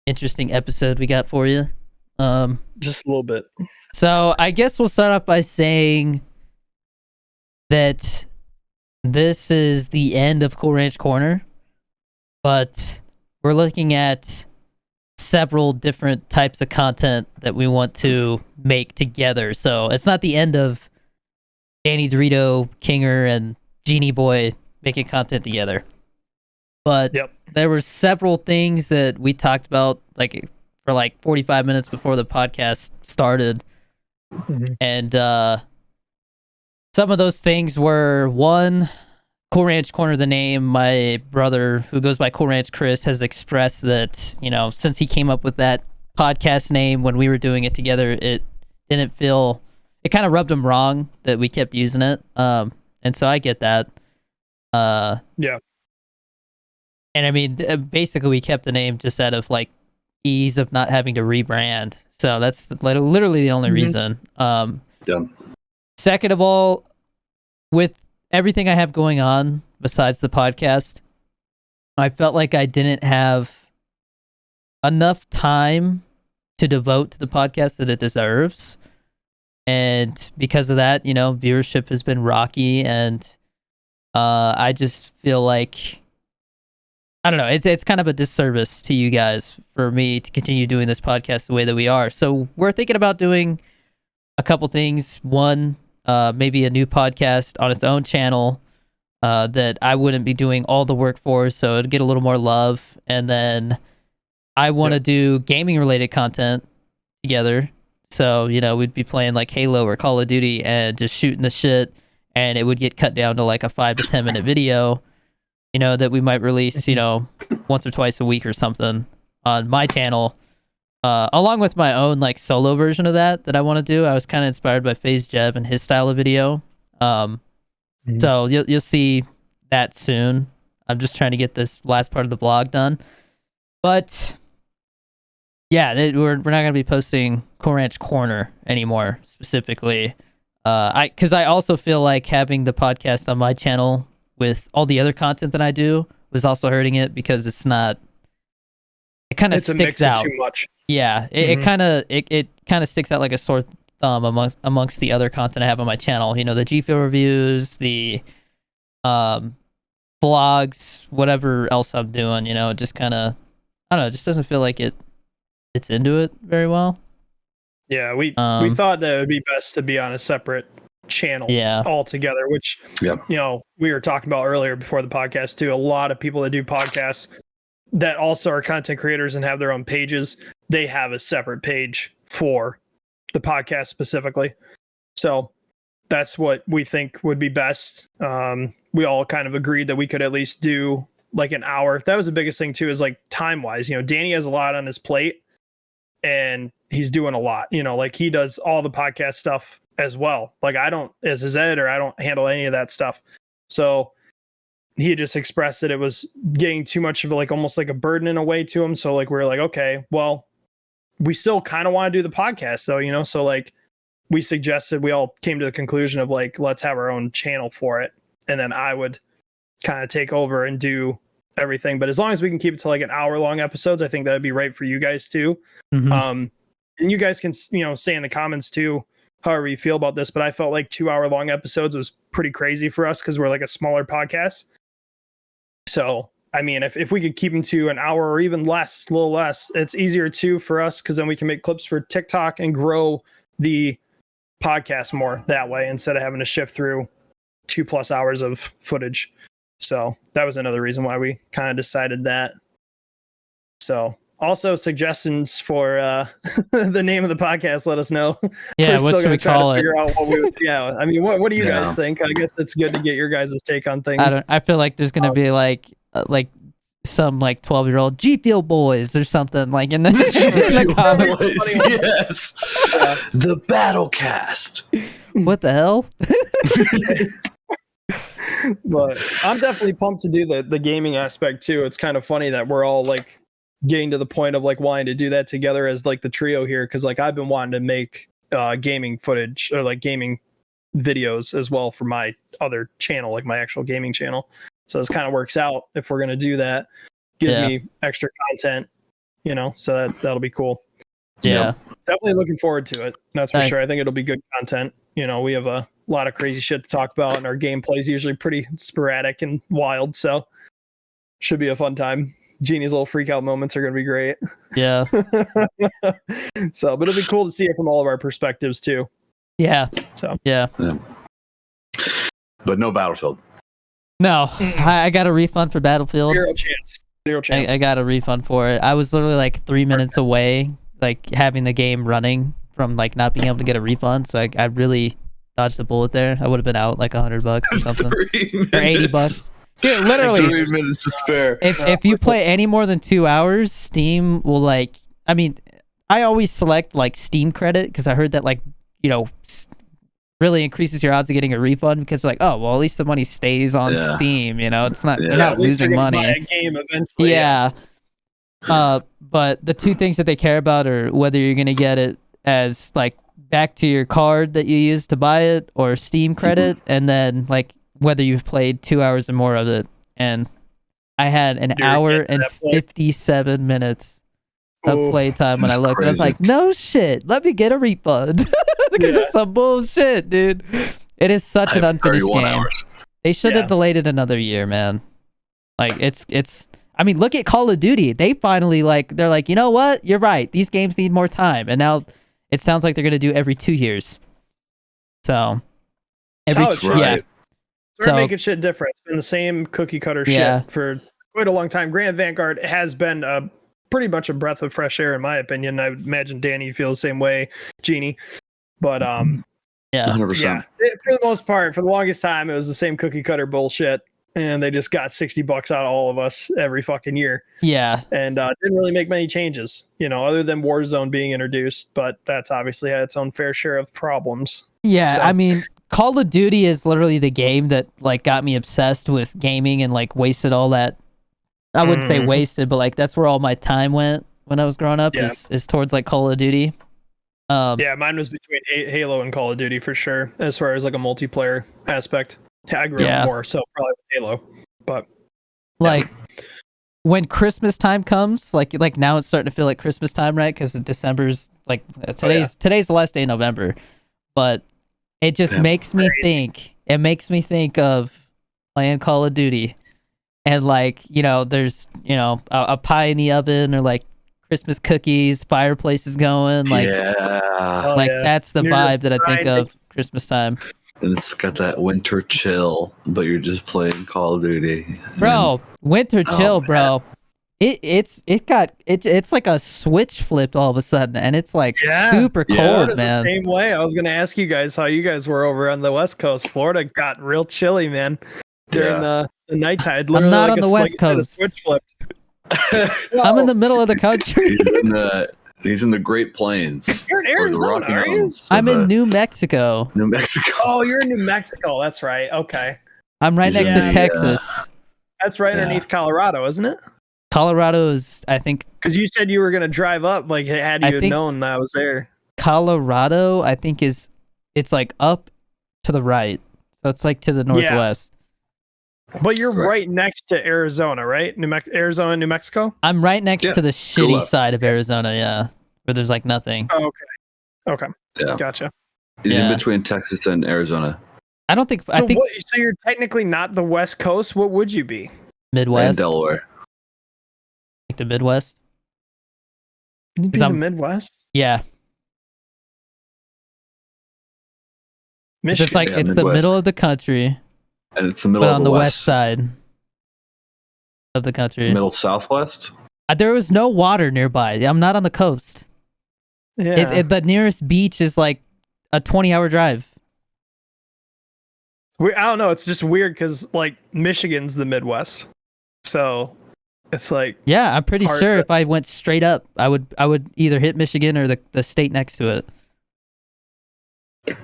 interesting episode we got for you. Just a little bit. So I guess we'll start off by saying that this is the end of Cool Ranch Corner, but we're looking at several different types of content that we want to make together. So it's not the end of Danny Dorito, Kinger, and Genie Boy making content together. But there were several things that we talked about for 45 minutes before the podcast started. Mm-hmm. And some of those things were, one, Cool Ranch Corner, the name. My brother, who goes by Cool Ranch Chris, has expressed that, since he came up with that podcast name when we were doing it together, it didn't feel, it kind of rubbed him wrong that we kept using it. And so I get that. Yeah. And I mean, basically we kept the name just out of ease of not having to rebrand. So that's literally the only reason. Second of all, with everything I have going on besides the podcast, I felt like I didn't have enough time to devote to the podcast that it deserves. And because of that, viewership has been rocky, and I just feel like, I don't know, it's kind of a disservice to you guys for me to continue doing this podcast the way that we are. So we're thinking about doing a couple things. One, maybe a new podcast on its own channel that I wouldn't be doing all the work for, so it'd get a little more love. And then I want to do gaming related content together. So, we'd be playing Halo or Call of Duty and just shooting the shit, and it would get cut down to a 5 to 10 minute video, that we might release, once or twice a week or something on my channel. Along with my own solo version of that I want to do. I was kind of inspired by FaZe Jev and his style of video. So you'll see that soon. I'm just trying to get this last part of the vlog done. But yeah, we're not going to be posting Cool Ranch Corner anymore specifically. Because I also feel like having the podcast on my channel with all the other content that I do was also hurting it, because it's not. It kind of sticks out too much. Yeah, it kind of sticks out like a sore thumb amongst the other content I have on my channel. The G Fuel reviews, the vlogs, whatever else I'm doing. It just kind of, I don't know, it just doesn't feel like it's into it very well. Yeah, we thought that it would be best to be on a separate channel altogether, which we were talking about earlier before the podcast too. A lot of people that do podcasts that also are content creators and have their own pages, they have a separate page for the podcast specifically. So that's what we think would be best. We all kind of agreed that we could at least do an hour. That was the biggest thing too, is time wise, Danny has a lot on his plate and he's doing a lot, he does all the podcast stuff as well. I don't, as his editor, I don't handle any of that stuff. So he just expressed that it was getting too much of almost a burden in a way to him. So we're okay, well, we still kind of want to do the podcast though, so we suggested, we all came to the conclusion of let's have our own channel for it. And then I would kind of take over and do everything. But as long as we can keep it to an hour long episodes, I think that'd be right for you guys too. Mm-hmm. And you guys can, say in the comments too, however you feel about this, but I felt 2 hour long episodes was pretty crazy for us, because we're a smaller podcast. So, I mean, if we could keep them to an hour or even less, a little less, it's easier too for us, because then we can make clips for TikTok and grow the podcast more that way, instead of having to shift through 2+ hours of footage. So that was another reason why we kind of decided that. So also suggestions for the name of the podcast, let us know. Yeah, what should we call it? I mean, what do you guys think? I guess it's good to get your guys' take on things. I feel like there's gonna be some 12-year-old G Fuel boys or something in the, in the comments. Yes. The Battlecast. What the hell? But I'm definitely pumped to do the gaming aspect too. It's kind of funny that we're all getting to the point of wanting to do that together as the trio here, because I've been wanting to make gaming footage or gaming videos as well for my other channel, my actual gaming channel. So this kind of works out if we're going to do that. Gives me extra content So that'll be cool. So yeah, definitely looking forward to it. That's for sure. I think it'll be good content. We have a lot of crazy shit to talk about, and our gameplay is usually pretty sporadic and wild. So should be a fun time. Genie's little freak out moments are going to be great. Yeah. So, but it'll be cool to see it from all of our perspectives too. Yeah. So yeah. But no Battlefield. No, I got a refund for Battlefield. Zero chance. I got a refund for it. I was literally like 3 minutes away, like having the game running from like not being able to get a refund. So I really dodged a bullet there. I would have been out like $100 or something, or $80. Dude, literally 3 minutes to spare. If you play any more than 2 hours, Steam will like. I mean, I always select like Steam credit because I heard that like really increases your odds of getting a refund because like, oh well, at least the money stays on Steam. It's not they're not losing money. Buy a game eventually. Yeah. But the two things that they care about are whether you're gonna get it as like back to your card that you used to buy it or Steam credit, and then like whether you've played 2 hours or more of it. And I had an hour and 57 minutes of playtime when I looked. And I was like, no shit, let me get a refund. Because it's some bullshit, dude. It is such an unfinished game. Hours. They should have delayed it another year, man. Like it's I mean, look at Call of Duty. They finally they're like, you know what? You're right. These games need more time. And now it sounds like they're gonna do every 2 years. So Start making shit different. It's been the same cookie cutter shit for quite a long time. Grand Vanguard has been pretty much a breath of fresh air, in my opinion. I imagine Danny, you feel the same way, Genie. But 100%. For the most part, for the longest time, it was the same cookie cutter bullshit, and they just got $60 out of all of us every fucking year. Yeah, and didn't really make many changes, other than Warzone being introduced. But that's obviously had its own fair share of problems. Yeah, so. I mean, Call of Duty is literally the game that like got me obsessed with gaming and like wasted all that. I wouldn't say wasted, but like that's where all my time went when I was growing up is towards like Call of Duty. Mine was between Halo and Call of Duty for sure, as far as like a multiplayer aspect. I grew up more, so probably Halo. But like when Christmas time comes, like now it's starting to feel like Christmas time, right? Because December's like today's the last day of November, but it just makes me think. It makes me think of playing Call of Duty, and like there's a pie in the oven or like Christmas cookies, fireplaces going, like that's the vibe that I think of Christmas time. And it's got that winter chill, but you're just playing Call of Duty, bro. Winter chill, bro. It's like a switch flipped all of a sudden, and it's like super cold, man. The same way. I was gonna ask you guys how you guys were over on the West Coast. Florida got real chilly, man, during the nighttime. I'm not on the West Coast. Switch flipped. I'm in the middle of the country. He's in the Great Plains. You're in Arizona, are you? I'm in New Mexico. New Mexico. Oh, you're in New Mexico. That's right. Okay. I'm right next to Texas. That's right underneath Colorado, isn't it? Colorado is, I think... Because you said you were going to drive up, like, had you known that I was there. Colorado, I think, it's like up to the right. So it's like to the northwest. But you're right next to Arizona, right? Arizona, New Mexico? I'm right next to the shitty side of Arizona, where there's like nothing. Oh, okay. Yeah. Gotcha. He's in between Texas and Arizona. I think... So you're technically not the West Coast? What would you be? Midwest. And Delaware. Like the Midwest? You'd be the Midwest? Yeah. Michigan. It's like it's the middle of the country. And it's the middle of on the west side of the country. Middle southwest? There was no water nearby. I'm not on the coast. Yeah. The nearest beach is like a 20-hour drive. I don't know. It's just weird because like Michigan's the Midwest. So it's like... Yeah, I'm pretty sure if I went straight up, I would either hit Michigan or the state next to it.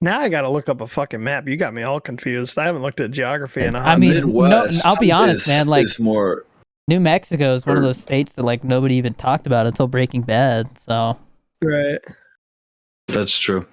Now I gotta look up a fucking map. You got me all confused. I haven't looked at geography in a I mean, Midwest I'll be honest, man. Like, more... New Mexico is one of those states that like nobody even talked about until Breaking Bad. So, right, that's true.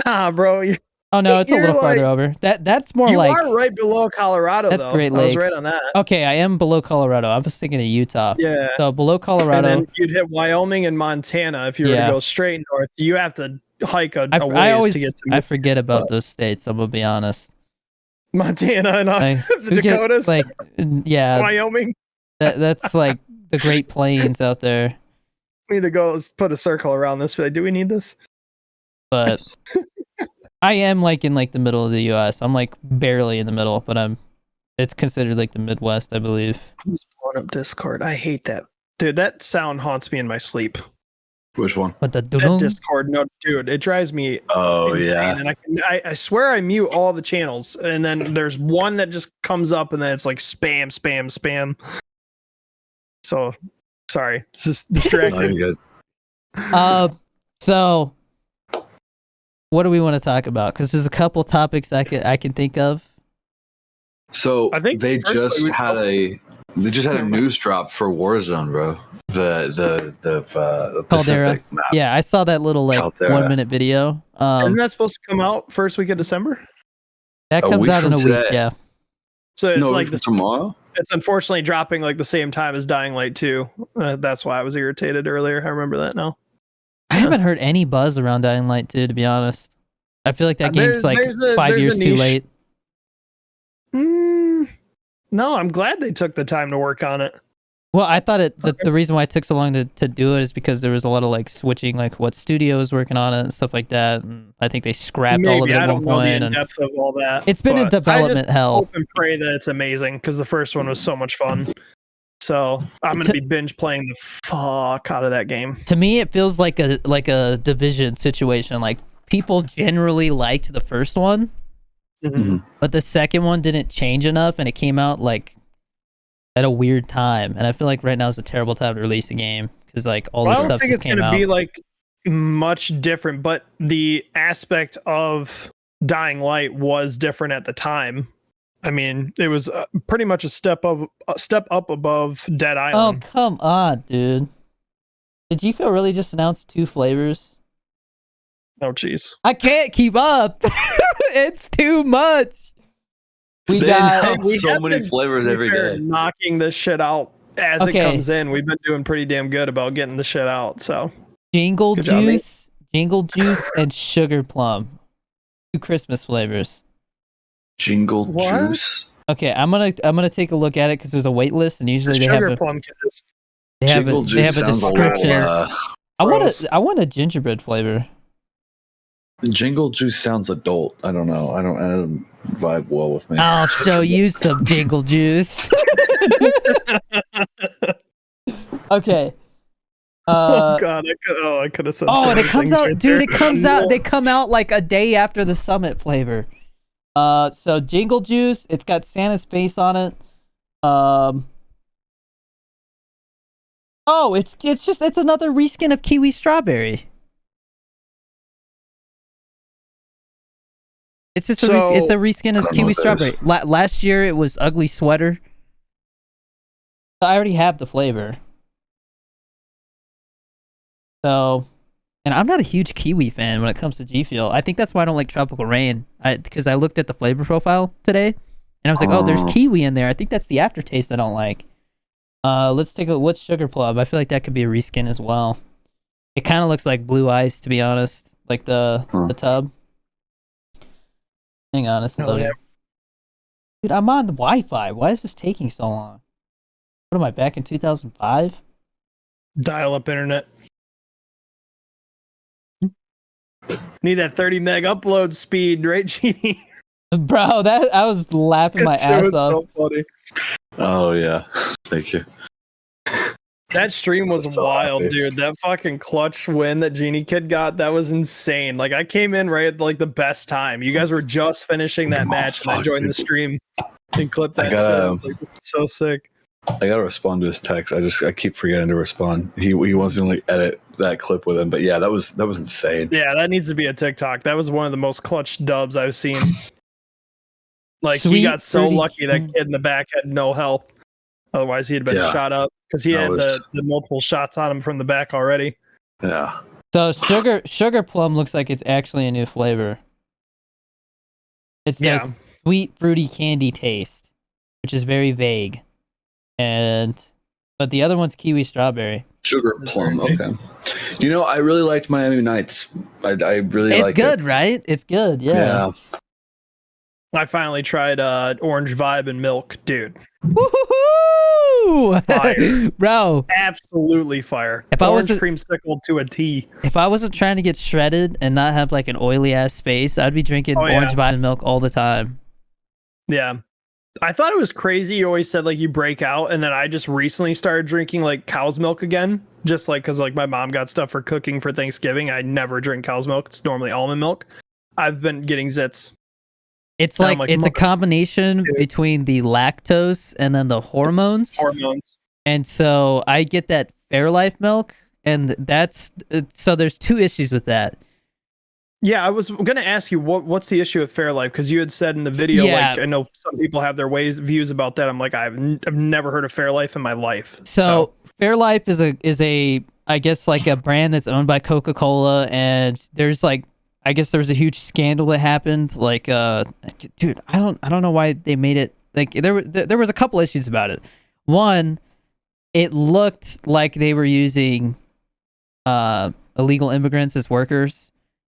Nah, bro, Oh no, it's a little farther over. That's more you like are right below Colorado. That's though. Great Lakes. I was right on that. Okay, I am below Colorado. I was thinking of Utah. Yeah. So below Colorado. And then you'd hit Wyoming and Montana if you were to go straight north. You have to hike a ways to get to. I forget about those states. I'm gonna be honest. Montana and the Dakotas. Wyoming. That's like the Great Plains out there. We need to go. Let's put a circle around this. Do we need this? But I am like in like the middle of the U.S. I'm like barely in the middle, but it's considered like the Midwest, I believe. Who's blowing up Discord? I hate that, dude. That sound haunts me in my sleep. Which one? What the that Discord? No, dude, it drives me. Oh insane. yeah. And I swear I mute all the channels, and then there's one that just comes up, and then it's like spam, spam, spam. So sorry, it's just distracting. Good. So what do we want to talk about? Because there's a couple topics I can think of. So I think they just had a news drop for Warzone, bro. The Pacific map. Yeah, I saw that little like Caldera. 1 minute video. Isn't that supposed to come out first week of December? That comes out in a week, yeah. So it's like tomorrow. It's unfortunately dropping like the same time as Dying Light 2. That's why I was irritated earlier. I remember that now. I haven't heard any buzz around Dying Light 2, to be honest. I feel like that game's like 5 years too late. No, I'm glad they took the time to work on it. Well, I thought the reason why it took so long to do it is because there was a lot of like switching, like what studio was working on it and stuff like that. And I think they scrapped all of it at one point. I don't know the depth of all that. It's been in development hell. I hope and pray that it's amazing because the first one was so much fun. So I'm gonna be binge playing the fuck out of that game. To me, it feels like a Division situation. Like people generally liked the first one, but the second one didn't change enough, and it came out like at a weird time. And I feel like right now is a terrible time to release a game because like all this stuff just came out. I don't think it's gonna be like much different, but the aspect of Dying Light was different at the time. I mean, it was pretty much a step up above Dead Island. Oh, come on, dude. Did G Fuel really just announce 2 flavors? Oh, jeez. I can't keep up. It's too much. We got so many flavors every day. Knocking this shit out as it comes in. We've been doing pretty damn good about getting the shit out. So Jingle Juice, and Sugar Plum. 2 Christmas flavors. Jingle Juice. Okay, I'm gonna take a look at it because there's a wait list, and usually they have a description. I want a gingerbread flavor. Jingle Juice sounds adult. I don't know. I don't vibe well with me. I'll show you some Jingle Juice. Okay. Oh god! I could have said. Oh, and it comes out, dude. It comes out. They come out like a day after the Summit flavor. So Jingle Juice. It's got Santa's face on it. Oh, it's another reskin of Kiwi Strawberry. It's just it's a reskin of Kiwi Strawberry. Last year it was Ugly Sweater. I already have the flavor. So, and I'm not a huge kiwi fan when it comes to G Fuel. I think that's why I don't like Tropical Rain. Because I looked at the flavor profile today, and I was like, oh, there's kiwi in there. I think that's the aftertaste I don't like. Let's take a look. What's Sugar Plum? I feel like that could be a reskin as well. It kind of looks like Blue Ice, to be honest. Like the tub. Hang on, it's loading. Dude, I'm on the Wi-Fi. Why is this taking so long? What am I, back in 2005? Dial-up internet. Need that 30 meg upload speed, right, Genie? Bro, I was laughing my ass off. So funny. Oh yeah, thank you. That stream was so wild, dude. That fucking clutch win that Genie Kid got, that was insane. Like I came in right at like the best time. You guys were just finishing that match, and I joined the stream and clipped that shit. Like, it's so sick. I gotta respond to his text. I keep forgetting to respond. He wants me to like edit that clip with him, but yeah, that was insane. Yeah, that needs to be a TikTok. That was one of the most clutch dubs I've seen. Like he got so lucky that kid in the back had no health. Otherwise, he'd been shot up because he had the multiple shots on him from the back already. Yeah. So Sugar Plum looks like it's actually a new flavor. It's the sweet fruity candy taste, which is very vague. But the other one's kiwi strawberry. Sugar plum. Okay. I really liked Miami Nights. I really like it. It's good, right? It's good. Yeah. I finally tried orange vibe and milk, dude. Woohoo! Fire. Bro. Absolutely fire. If orange creamsicle to a T. If I wasn't trying to get shredded and not have like an oily ass face, I'd be drinking orange vibe and milk all the time. Yeah. I thought it was crazy. You always said like you break out, and then I just recently started drinking like cow's milk again, just like because like my mom got stuff for cooking for Thanksgiving. I never drink cow's milk. It's normally almond milk. I've been getting zits. It's like it's a combination between the lactose and then the hormones. And so I get that Fairlife milk, and so there's two issues with that. Yeah, I was gonna ask you what's the issue with Fairlife, because you had said in the video, like I know some people have their views about that. I'm like, I've never heard of Fairlife in my life. So Fairlife is a I guess like a brand that's owned by Coca-Cola, and there's like I guess there was a huge scandal that happened. Like, dude, I don't know why they made it. Like there was a couple issues about it. One, it looked like they were using illegal immigrants as workers.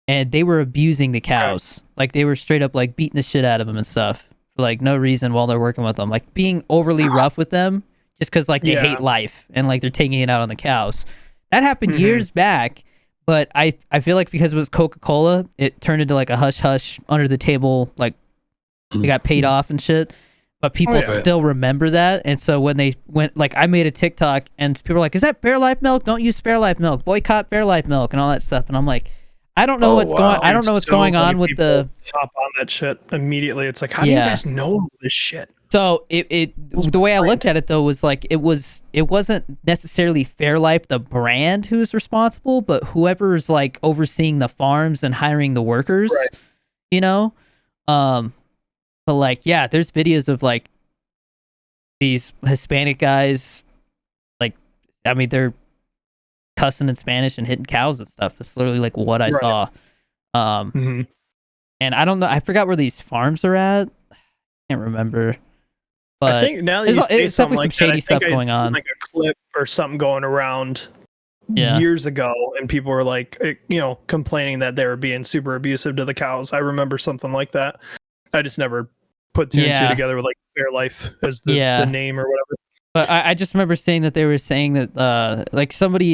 And they were abusing the cows. Like, they were straight up, like, beating the shit out of them and stuff. For, like, no reason while they're working with them. Like, being overly rough with them just because, like, they hate life. And, like, they're taking it out on the cows. That happened years back. But I feel like because it was Coca-Cola, it turned into, like, a hush-hush, under-the-table, like, they got paid off and shit. But people still remember that. And so when they went, like, I made a TikTok, and people were like, is that Fairlife milk? Don't use Fairlife milk. Boycott Fairlife milk and all that stuff. And I'm like... I don't know what's going. I don't know what's going on with the. Hop on that shit immediately. It's like, how do you guys know this shit? So the way I looked at it though was like it wasn't necessarily Fairlife the brand who's responsible, but whoever's like overseeing the farms and hiring the workers. Right. But like there's videos of like these Hispanic guys, like I mean they're cussing in Spanish and hitting cows and stuff. That's literally like what I saw. And I don't know. I forgot where these farms are at. I can't remember. But I think now that there's definitely some shady stuff going on. Like a clip or something going around years ago, and people were like, complaining that they were being super abusive to the cows. I remember something like that. I just never put two and two together with like Fairlife as the name or whatever. But I just remember saying that they were saying that like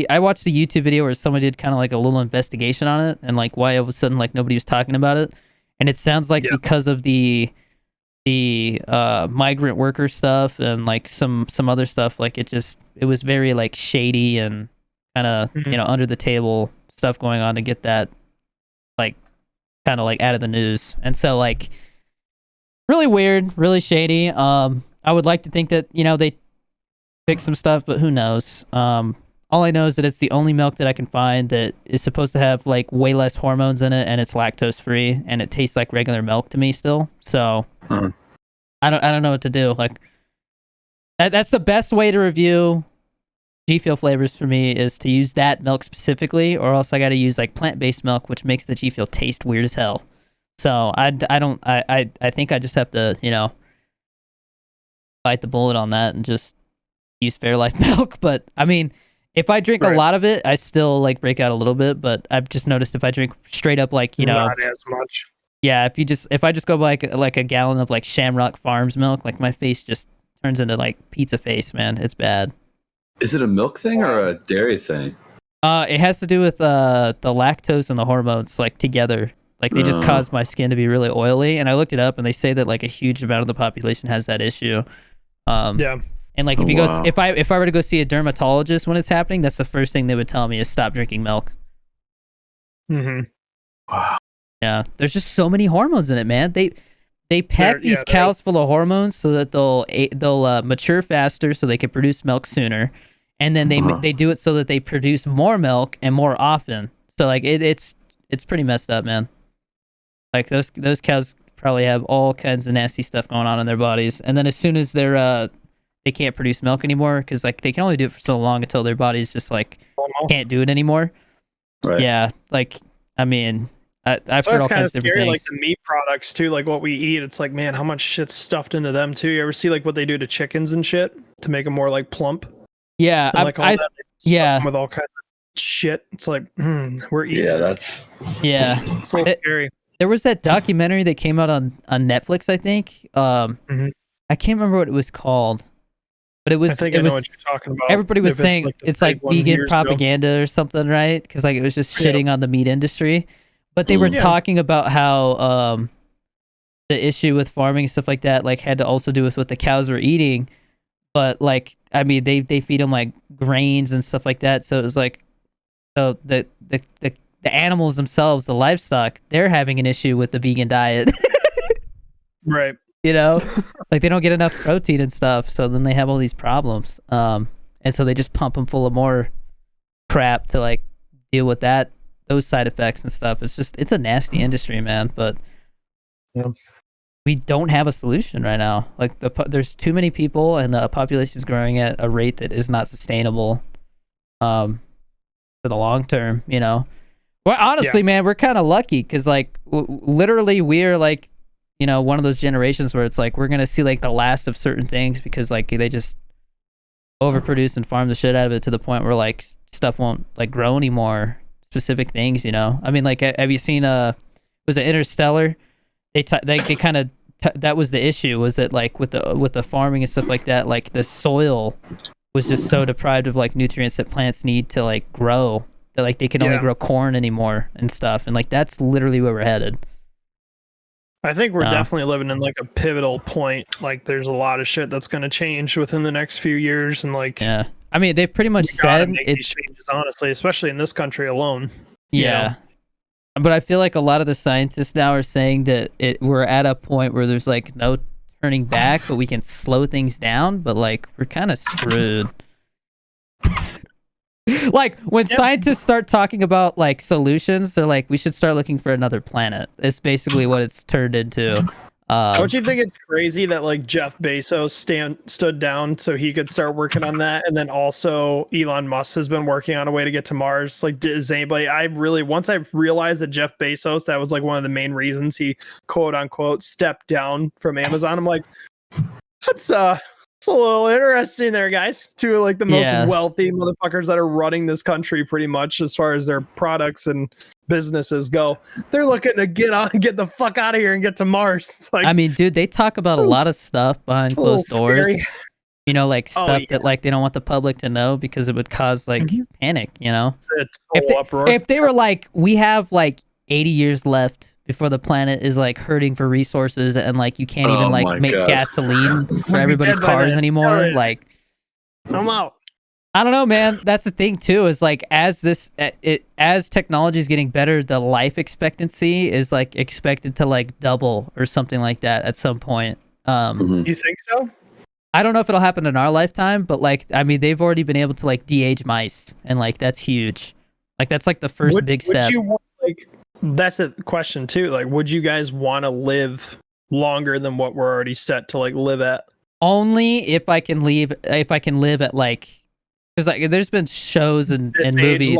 I watched the YouTube video where somebody did kind of like a little investigation on it and like why all of a sudden like nobody was talking about it, and it sounds like because of the migrant worker stuff and like some other stuff, like it was very like shady and kind of under the table stuff going on to get that like kind of like out of the news. And so like really weird, really shady. I would like to think that they fix some stuff, but who knows? All I know is that it's the only milk that I can find that is supposed to have like way less hormones in it, and it's lactose free, and it tastes like regular milk to me still. So I don't know what to do. Like that's the best way to review G Fuel flavors for me, is to use that milk specifically, or else I got to use like plant-based milk, which makes the G Fuel taste weird as hell. So I think I just have to bite the bullet on that and just use Fairlife milk. But I mean, if I drink a lot of it, I still like break out a little bit. But I've just noticed if I drink straight up like not as much. Yeah, if I just go like a gallon of like Shamrock Farms milk, like my face just turns into like pizza face, man. It's bad. Is it a milk thing or a dairy thing? It has to do with the lactose and the hormones like together. Like they just cause my skin to be really oily. And I looked it up, and they say that like a huge amount of the population has that issue. And like if you go, if I were to go see a dermatologist when it's happening, that's the first thing they would tell me is stop drinking milk. Wow. Yeah, there's just so many hormones in it, man. They pack these cows full of hormones so that they'll mature faster, so they can produce milk sooner, and then they do it so that they produce more milk and more often. So like it's pretty messed up, man. Like those cows probably have all kinds of nasty stuff going on in their bodies, and then as soon as they can't produce milk anymore, because like they can only do it for so long until their bodies just like can't do it anymore. Right. Yeah, like I mean, I've heard all kinds of different things. Like the meat products too, like what we eat. It's like, man, how much shit's stuffed into them too. You ever see like what they do to chickens and shit to make them more like plump? Yeah, like all that, yeah, with all kinds of shit. It's like we're eating. Yeah, that's it's so scary. There was that documentary that came out on Netflix, I think. I can't remember what it was called, but it was. I think I know what you're talking about. Everybody was saying it's like vegan propaganda or something, right? Because like it was just shitting on the meat industry. But they were talking about how the issue with farming and stuff like that like had to also do with what the cows were eating. But like, I mean, they feed them like grains and stuff like that. So it was like, so the animals themselves, the livestock, they're having an issue with the vegan diet. Right. You know, like they don't get enough protein and stuff. So then they have all these problems. And so they just pump them full of more crap to like deal with those side effects and stuff. It's a nasty industry, man. But we don't have a solution right now. Like there's too many people, and the population is growing at a rate that is not sustainable for the long term. You know, well, honestly, man, we're kind of lucky because like literally we're like, you know, one of those generations where it's like we're gonna see like the last of certain things because like they just overproduce and farm the shit out of it to the point where like stuff won't like grow anymore. Specific things, you know. I mean, like, have you seen was it Interstellar? They kind of that was the issue. Was it like with the farming and stuff like that? Like the soil was just so deprived of like nutrients that plants need to like grow that like they can only grow corn anymore and stuff. And like that's literally where we're headed. I think we're definitely living in like a pivotal point. Like, there's a lot of shit that's going to change within the next few years, and like I mean, they've pretty much said it's changes, honestly, especially in this country alone. Yeah. But I feel like a lot of the scientists now are saying that we're at a point where there's like no turning back, but we can slow things down, but like we're kind of screwed. Like when scientists start talking about like solutions, they're like, we should start looking for another planet. It's basically what it's turned into. Don't you think it's crazy that like Jeff Bezos stood down so he could start working on that, and then also Elon Musk has been working on a way to get to Mars? Like, does anybody? Once I realized that Jeff Bezos, that was like one of the main reasons he quote unquote stepped down from Amazon. I'm like, that's it's a little interesting there, guys. Two of like the most wealthy motherfuckers that are running this country, pretty much as far as their products and businesses go. They're looking to get the fuck out of here and get to Mars. It's like, I mean, dude, they talk about a lot of stuff behind closed doors. Scary. You know, like stuff that like they don't want the public to know because it would cause like panic. You know, if they were like, we have like 80 years left before the planet is like hurting for resources, and like you can't even like make gasoline for everybody's cars anymore. Like, I'm out. I don't know, man. That's the thing too. Is like as technology is getting better, the life expectancy is like expected to like double or something like that at some point. You think so? I don't know if it'll happen in our lifetime, but like, I mean, they've already been able to like de-age mice, and like that's huge. Like that's like the first big step. Would you want, like, that's a question too. Like, would you guys want to live longer than what we're already set to like live at? Only if I can live at like, because like there's been shows and movies.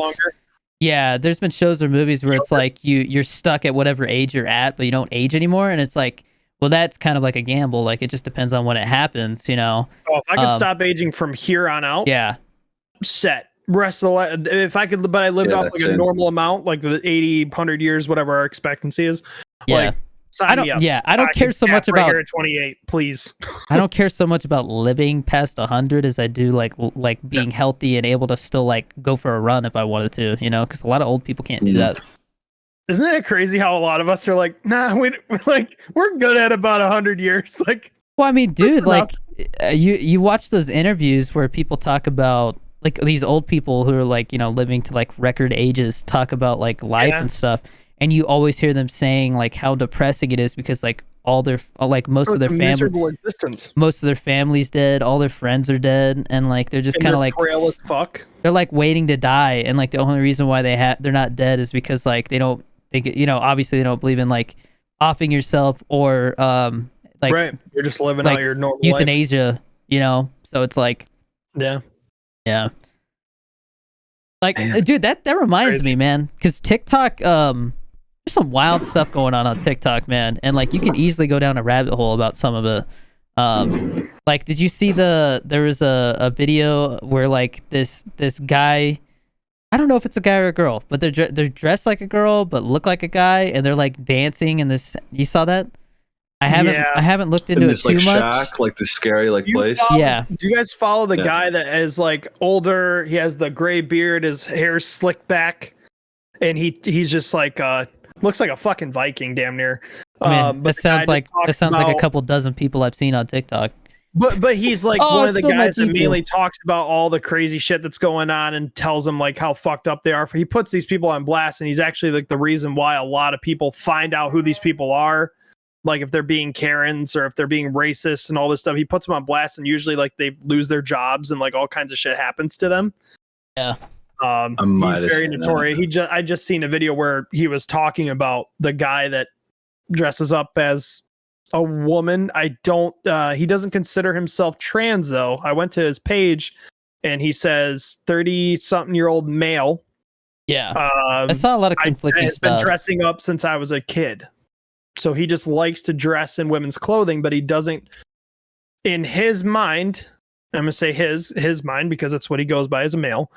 Yeah, there's been shows or movies where it's like you're stuck at whatever age you're at, but you don't age anymore, and it's like, well, that's kind of like a gamble. Like it just depends on when it happens, you know. Oh, if I could stop aging from here on out, set. Rest of the life, if I could, but I lived off like a normal amount, like the 80, 100 years, whatever our expectancy is. Like, I don't care so much about here at 28, please. I don't care so much about living past 100 as I do like being healthy and able to still like go for a run if I wanted to, you know, because a lot of old people can't do that. Isn't it crazy how a lot of us are like, nah, we're good at about 100 years. Like, well, I mean, dude, like you watch those interviews where people talk about like these old people who are like, you know, living to like record ages, talk about like life and stuff, and you always hear them saying like how depressing it is because like all their like most of their family, most of their family's dead, all their friends are dead, and like they're just kind of like frail as fuck. They're like waiting to die, and like the only reason why they're not dead is because like they don't think it, you know, obviously they don't believe in like offing yourself or like you're just living out your normal euthanasia life. You know, so it's like like, dude, that reminds me, man, because TikTok, there's some wild stuff going on TikTok, man, and like you can easily go down a rabbit hole about some of it. Like, did you see there was a video where like this guy, I don't know if it's a guy or a girl, but they're dressed like a girl but look like a guy, and they're like dancing in this. You saw that? I haven't looked into it too much. Shack, like the scary place. Do you guys follow the guy that is like older? He has the gray beard, his hair's slicked back, and he's just like looks like a fucking Viking, damn near. I mean, that sounds like a couple dozen people I've seen on TikTok. But he's like one of the guys that mainly talks about all the crazy shit that's going on and tells them like how fucked up they are. He puts these people on blast, and he's actually like the reason why a lot of people find out who these people are. Like if they're being Karens or if they're being racist and all this stuff, he puts them on blast, and usually like they lose their jobs and like all kinds of shit happens to them. Yeah. He's very notorious. I just seen a video where he was talking about the guy that dresses up as a woman. He doesn't consider himself trans though. I went to his page and he says 30-something-year-old male. Yeah. I saw a lot of conflicting stuff. Has been dressing up since I was a kid. So he just likes to dress in women's clothing, but he doesn't, in his mind, I'm going to say his mind because that's what he goes by as a male,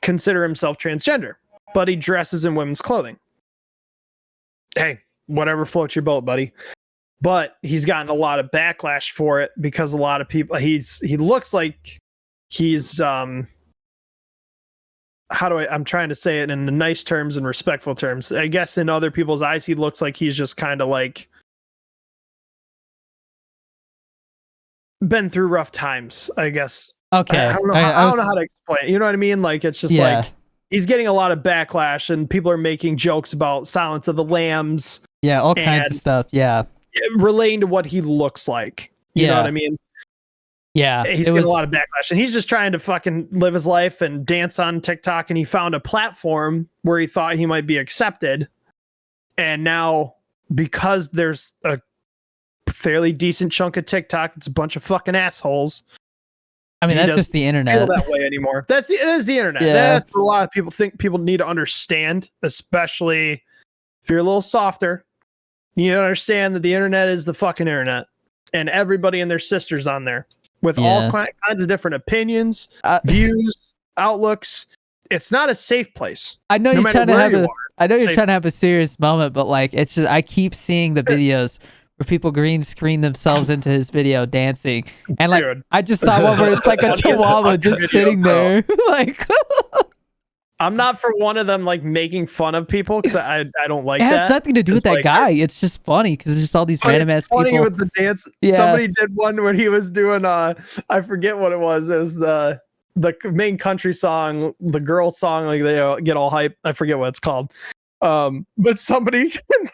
consider himself transgender, but he dresses in women's clothing. Hey, whatever floats your boat, buddy. But he's gotten a lot of backlash for it because a lot of people, he looks like he's, I'm trying to say it in the nice terms and respectful terms. I guess in other people's eyes, he looks like he's just kind of like been through rough times, I guess. Okay. I don't know how to explain it. You know what I mean? Like, it's just like he's getting a lot of backlash and people are making jokes about Silence of the Lambs. Yeah. All kinds of stuff. Yeah. Relating to what he looks like. You know what I mean? Yeah. He's getting a lot of backlash and he's just trying to fucking live his life and dance on TikTok, and he found a platform where he thought he might be accepted. And now, because there's a fairly decent chunk of TikTok, it's a bunch of fucking assholes. I mean, that's just the internet. Feel that way anymore. It is the internet. Yeah. That's what a lot of people think people need to understand, especially if you're a little softer. You understand that the internet is the fucking internet, and everybody and their sisters on there with all kinds of different opinions, views, outlooks. It's not a safe place. I know you're trying to have a serious moment, but like, it's just, I keep seeing the videos where people green screen themselves into his video dancing, and like, I just saw one where it's like a chihuahua just sitting there. Like, I'm not for one of them like making fun of people because I don't like that. It has nothing to do with that guy. It's just funny because it's just all these random ass people. Funny with the dance. Yeah. Somebody did one where he was doing I forget what it was. It was the main country song, the girl song, like they get all hype. I forget what it's called. But somebody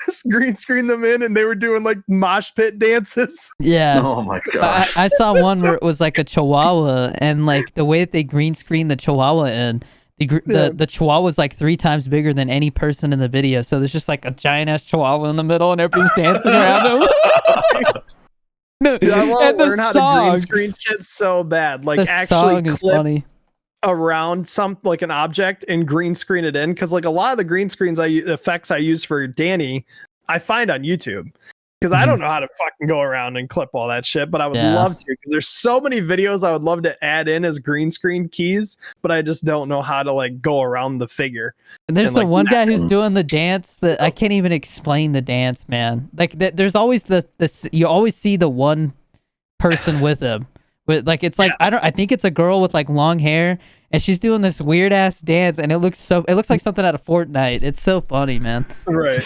just green screened them in and they were doing like mosh pit dances. Yeah. Oh my gosh. I saw one where it was like a chihuahua, and like the way that they green screened the chihuahua in, the chihuahua was like 3 times bigger than any person in the video. So there's just like a giant ass chihuahua in the middle and everybody's dancing around him. No, dude, I want to learn how to green screen shit so bad. Like, actually clip around like an object and green screen it in, because like a lot of the green screens effects I use for Danny I find on YouTube, because I don't know how to fucking go around and clip all that shit, but I would love to, because there's so many videos I would love to add in as green screen keys, but I just don't know how to like go around the figure. And there's the one guy who's doing the dance that I can't even explain the dance, man. Like there's always you always see the one person with him. But like, it's like, I think it's a girl with like long hair, and she's doing this weird ass dance, and it looks like something out of Fortnite. It's so funny, man. Right.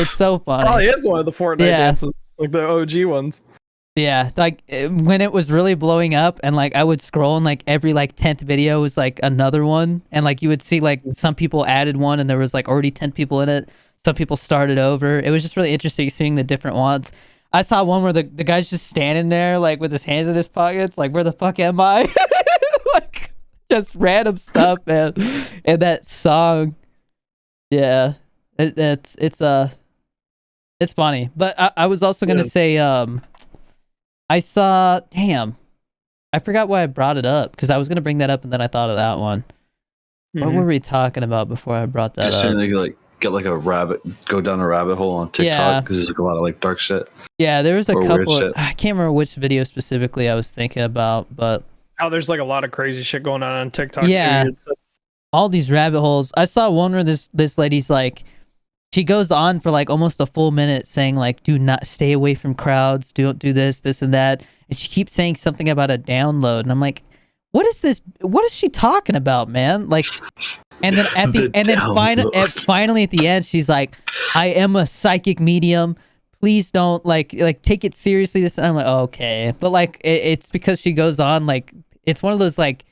It's so funny. Oh, he is one of the Fortnite dances, like the OG ones. Yeah, like when it was really blowing up, and like I would scroll, and like every like 10th video was like another one, and like you would see like some people added one, and there was like already 10 people in it. Some people started over. It was just really interesting seeing the different ones. I saw one where the guy's just standing there like with his hands in his pockets, like, where the fuck am I? Like, just random stuff, man. And that song, yeah, it's funny. But I was also gonna say, I saw, I forgot why I brought it up, because I was gonna bring that up and then I thought of that one. What were we talking about before I brought that up? Like get like go down a rabbit hole on TikTok because there's like a lot of like dark shit. Yeah, there was a couple. I can't remember which video specifically I was thinking about, but there's like a lot of crazy shit going on TikTok too. All these rabbit holes. I saw one where this lady's like, she goes on for like almost a full minute saying like, do not stay away from crowds, don't do this and that, and she keeps saying something about a download, and I'm like, what is this? What is she talking about, man? Like, and then finally at the end, she's like, I am a psychic medium. Please don't like take it seriously. This, and I'm like, oh, okay, but like it's because she goes on like it's one of those like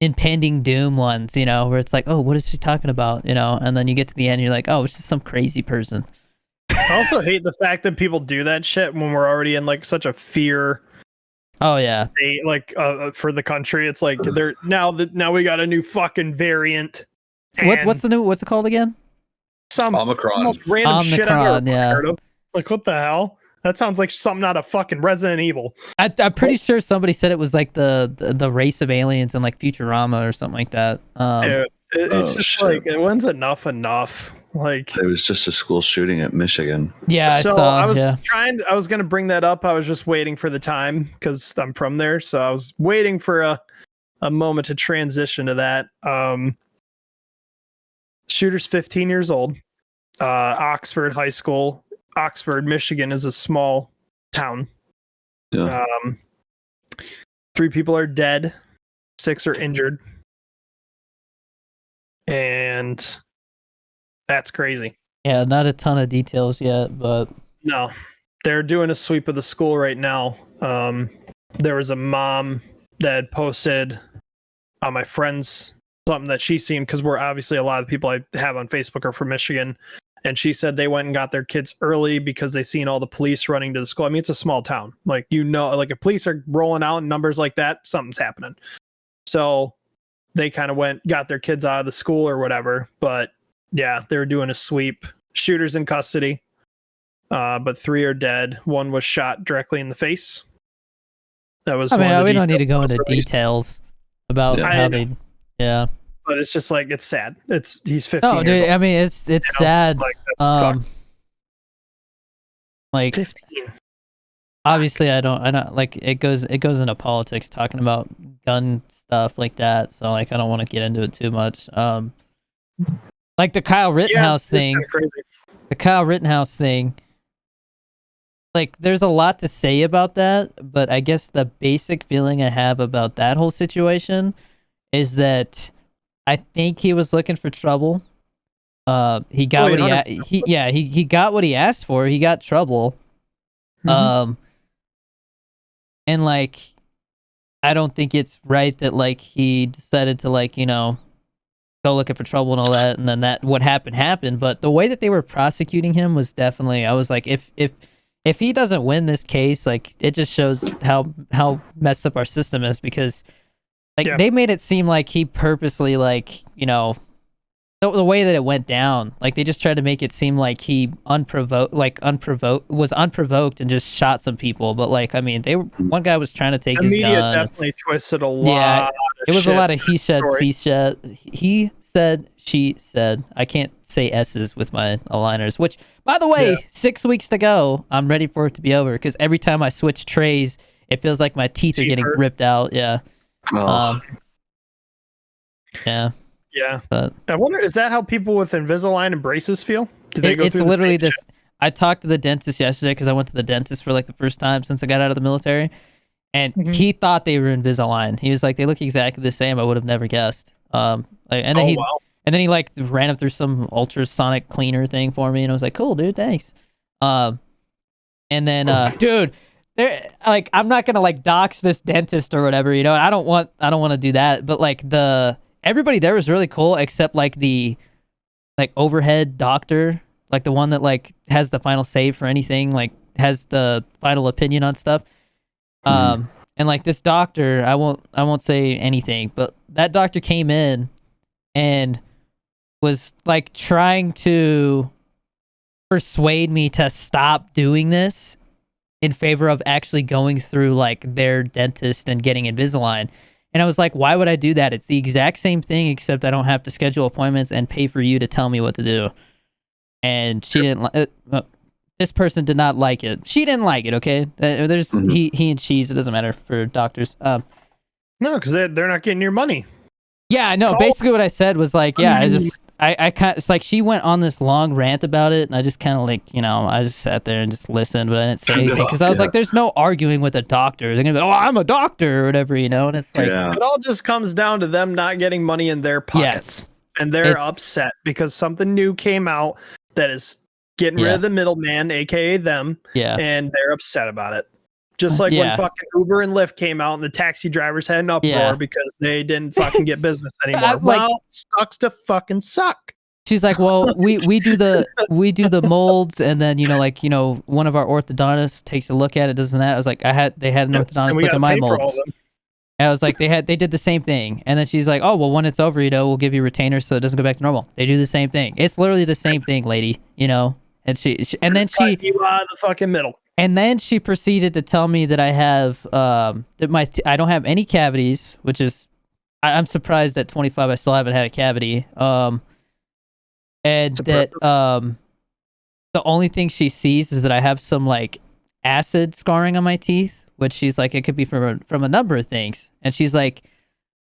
impending doom ones, you know, where it's like, oh, what is she talking about, you know, and then you get to the end, you're like, oh, it's just some crazy person. I also hate the fact that people do that shit when we're already in like such a fear. Oh yeah, like for the country, it's like they're now we got a new fucking variant. What's it called again? Some Omicron. Random shit I've never heard of. Like, what the hell? That sounds like something out of fucking Resident Evil. I'm pretty sure somebody said it was like the race of aliens in like Futurama or something like that. Dude, it's just shit. Like, when's enough? Like, it was just a school shooting at Michigan. Yeah, I was gonna bring that up. I was just waiting for the time because I'm from there, so I was waiting for a moment to transition to that. Shooter's 15 years old. Oxford High School. Oxford, Michigan is a small town. Yeah. 3 people are dead, 6 are injured. And that's crazy. Yeah, not a ton of details yet, but no. They're doing a sweep of the school right now. There was a mom that posted on my friend's something that she's seen, because we're obviously a lot of people I have on Facebook are from Michigan. And she said they went and got their kids early because they seen all the police running to the school. I mean, it's a small town. Like, you know, like if police are rolling out in numbers like that, something's happening. So they kind of got their kids out of the school or whatever. But yeah, they were doing a sweep. Shooters in custody. But 3 are dead. 1 was shot directly in the face. That was. I mean, we don't need to go into details about how they. Yeah. But it's just like, it's sad. He's 15 years old. I mean, it's sad. Like, that's like 15. Obviously, I don't like it goes into politics talking about gun stuff like that. So like, I don't want to get into it too much. Like the Kyle Rittenhouse thing. The Kyle Rittenhouse thing. Like, there's a lot to say about that, but I guess the basic feeling I have about that whole situation is that I think he was looking for trouble. He got he got what he asked for. He got trouble. Mm-hmm. And like, I don't think it's right that like he decided to like, you know, go looking for trouble and all that, and then that what happened. But the way that they were prosecuting him was definitely, I was like, if he doesn't win this case, like, it just shows how messed up our system is, because like they made it seem like he purposely, like, you know, the way that it went down, like they just tried to make it seem like he was unprovoked and just shot some people. But like, I mean, one guy was trying to take his gun. The media definitely twisted a lot. Yeah, it was a lot of he said, he said, she said. I can't say S's with my aligners, which, by the way, 6 weeks to go. I'm ready for it to be over, because every time I switch trays, it feels like my teeth are getting ripped out. Yeah. Oh. Yeah. Yeah. But I wonder, is that how people with Invisalign and braces feel? Do they go it's literally this. I talked to the dentist yesterday, because I went to the dentist for like the first time since I got out of the military, and he thought they were Invisalign. He was like, they look exactly the same. I would have never guessed. And then he like ran up through some ultrasonic cleaner thing for me, and I was like, cool, dude, thanks. And then dude, there, like, I'm not gonna like dox this dentist or whatever, you know. I don't want to do that, but like everybody there was really cool, except like the like overhead doctor, like the one that like has the final say for anything, like has the final opinion on stuff. And like this doctor, I won't say anything, but that doctor came in and was like trying to persuade me to stop doing this in favor of actually going through like their dentist and getting Invisalign. And I was like, why would I do that? It's the exact same thing, except I don't have to schedule appointments and pay for you to tell me what to do. and she didn't. This person did not like it. She didn't like it. Okay, there's he and she's. It doesn't matter for doctors. No, because they're not getting your money. Yeah, no. Basically, what I said was like, yeah, I kind of, it's like she went on this long rant about it, and I just kind of like, I just sat there and just listened, but I didn't say anything because I was like, there's no arguing with a doctor. They're gonna be, oh, I'm a doctor or whatever, and it's like, it all just comes down to them not getting money in their pockets, and they're upset because something new came out that is getting rid of the middleman, aka them, and they're upset about it. Just like when fucking Uber and Lyft came out and the taxi drivers had an uproar because they didn't fucking get business anymore. Well, sucks to fucking suck. She's like, well, we do the molds, and then one of our orthodontists takes a look at it, doesn't that? I was like, they had an orthodontist look at my molds. And I was like, they did the same thing, and then she's like, oh well, when it's over, we'll give you retainers so it doesn't go back to normal. They do the same thing. It's literally the same thing, lady. And and then she you out of the fucking middle. And then she proceeded to tell me that I have I don't have any cavities, which is I'm surprised at 25 I still haven't had a cavity. And that the only thing she sees is that I have some like acid scarring on my teeth, which she's like it could be from a number of things. And she's like,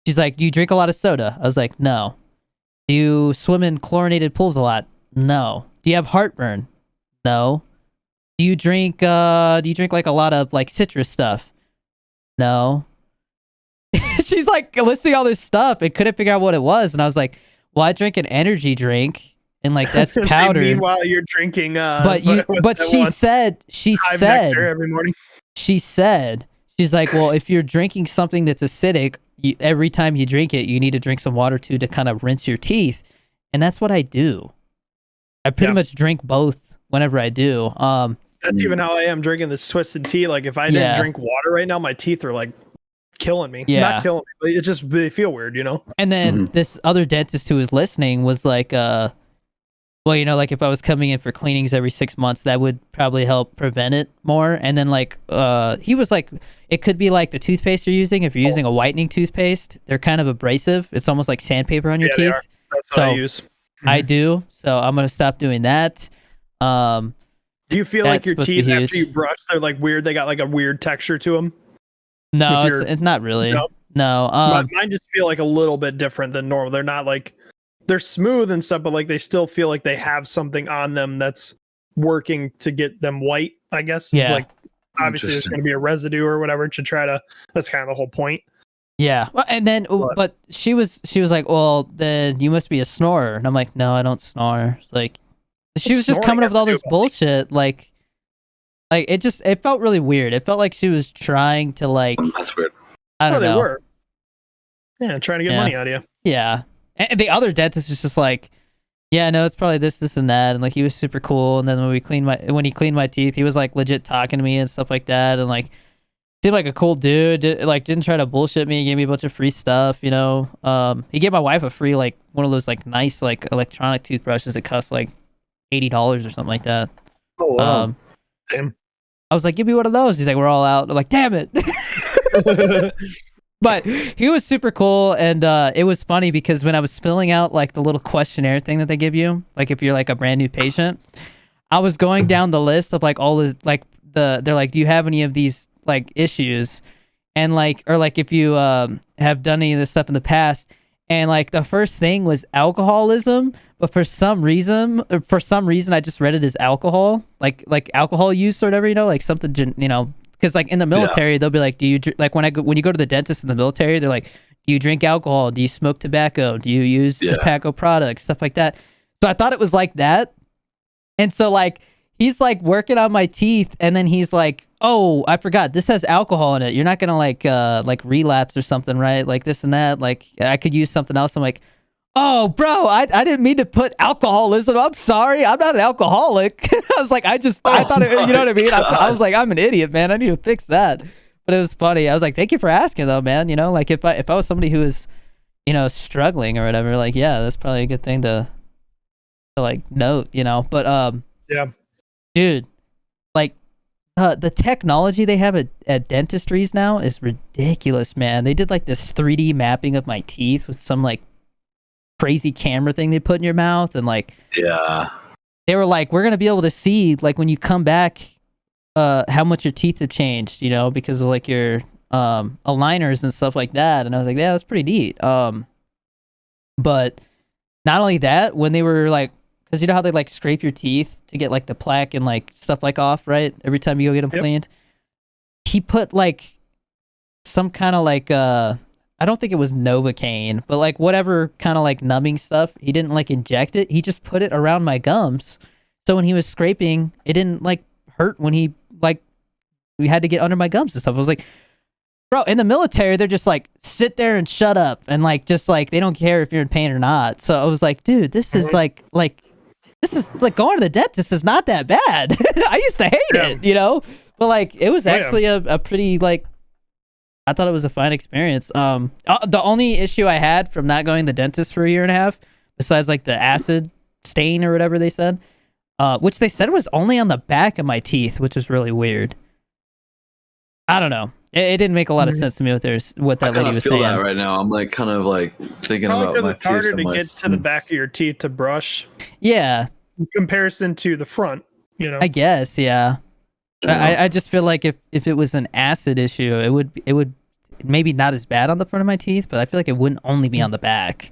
do you drink a lot of soda? I was like, no. Do you swim in chlorinated pools a lot? No. Do you have heartburn? No. Do you drink like a lot of like citrus stuff? No. She's like listing all this stuff and couldn't figure out what it was, and I was like, well, I drink an energy drink and like that's powder. Meanwhile, you're drinking she said every morning. She said she's like, well, if you're drinking something that's acidic, every time you drink it, you need to drink some water too to kind of rinse your teeth, and that's what I do. I pretty much drink both whenever I do. That's even how I am drinking this twisted tea. Like if I didn't drink water right now, my teeth are like killing me. Not killing me, but it just they feel weird, And then this other dentist who was listening was like, well, like if I was coming in for cleanings every 6 months, that would probably help prevent it more. And then like, he was like, it could be like the toothpaste you're using. If you're using a whitening toothpaste, they're kind of abrasive. It's almost like sandpaper on your teeth. They are. That's what I use. I do. So I'm going to stop doing that. Do you feel like your teeth after you brush, they're like weird? They got like a weird texture to them? No, it's not really. No. Mine just feel like a little bit different than normal. They're not like, they're smooth and stuff, but like they still feel like they have something on them that's working to get them white, I guess. Yeah. It's like, obviously there's going to be a residue or whatever to try to, that's kind of the whole point. Yeah. Well, and then, but she was like, well, then you must be a snorer. And I'm like, no, I don't snore. Like, she was just coming up with all this bullshit. Like it felt really weird. It felt like she was trying to like. That's weird. I don't know. They were. Yeah, trying to get money out of you. Yeah, and the other dentist was just like, yeah, no, it's probably this, and that, and like he was super cool. And then when he cleaned my teeth, he was like legit talking to me and stuff like that, and like seemed like a cool dude. Didn't try to bullshit me. He gave me a bunch of free stuff. He gave my wife a free like one of those like nice like electronic toothbrushes that cost like $80 or something like that. Oh wow. Damn. I was like, give me one of those. He's like, we're all out. I'm like, damn it. But he was super cool, and it was funny because when I was filling out like the little questionnaire thing that they give you, like if you're like a brand new patient, I was going down the list of like all this like they're like, do you have any of these like issues, and like or like if you have done any of this stuff in the past. And like the first thing was alcoholism, but for some reason I just read it as alcohol, like alcohol use or whatever, like something, because like in the military they'll be like, do you like when you go to the dentist in the military, they're like, do you drink alcohol? Do you smoke tobacco? Do you use tobacco products? Stuff like that. So I thought it was like that, and so like he's like working on my teeth, and then he's like, oh, I forgot, this has alcohol in it. You're not gonna like relapse or something, right? Like this and that. Like I could use something else. I'm like, oh, bro, I didn't mean to put alcoholism. I'm sorry, I'm not an alcoholic. I was like, I thought it, you know what I mean? I was like, I'm an idiot, man. I need to fix that. But it was funny. I was like, thank you for asking, though, man. Like if I was somebody who was, struggling or whatever, like that's probably a good thing to like note, But yeah. Dude, like the technology they have at dentistries now is ridiculous, man. They did like this 3D mapping of my teeth with some like crazy camera thing they put in your mouth, and like they were like, we're gonna be able to see like when you come back, how much your teeth have changed, you know, because of like your aligners and stuff like that. And I was like, yeah, that's pretty neat. But not only that, when they were like, because you know how they like scrape your teeth to get like the plaque and like stuff like off, right? Every time you go get them cleaned, he put like some kind of like I don't think it was Novocaine, but like whatever kind of like numbing stuff. He didn't like inject it. He just put it around my gums. So when he was scraping, it didn't like hurt when he like we had to get under my gums and stuff. I was like, bro, in the military, they're just like, sit there and shut up. And like, just like, they don't care if you're in pain or not. So I was like, dude, this is like, this is like going to the dentist is not that bad. I used to hate it, you know, but like, it was actually a pretty like, I thought it was a fine experience. The only issue I had from not going to the dentist for a year and a half, besides like the acid stain or whatever they said, which they said was only on the back of my teeth, which was really weird. I don't know. It didn't make a lot of sense to me what that lady was saying. That right now, I'm like kind of like thinking about my teeth. It's harder to get to the back of your teeth to brush. Yeah. In comparison to the front, you know. I guess, yeah. I just feel like if it was an acid issue, it would maybe not as bad on the front of my teeth, but I feel like it wouldn't only be on the back.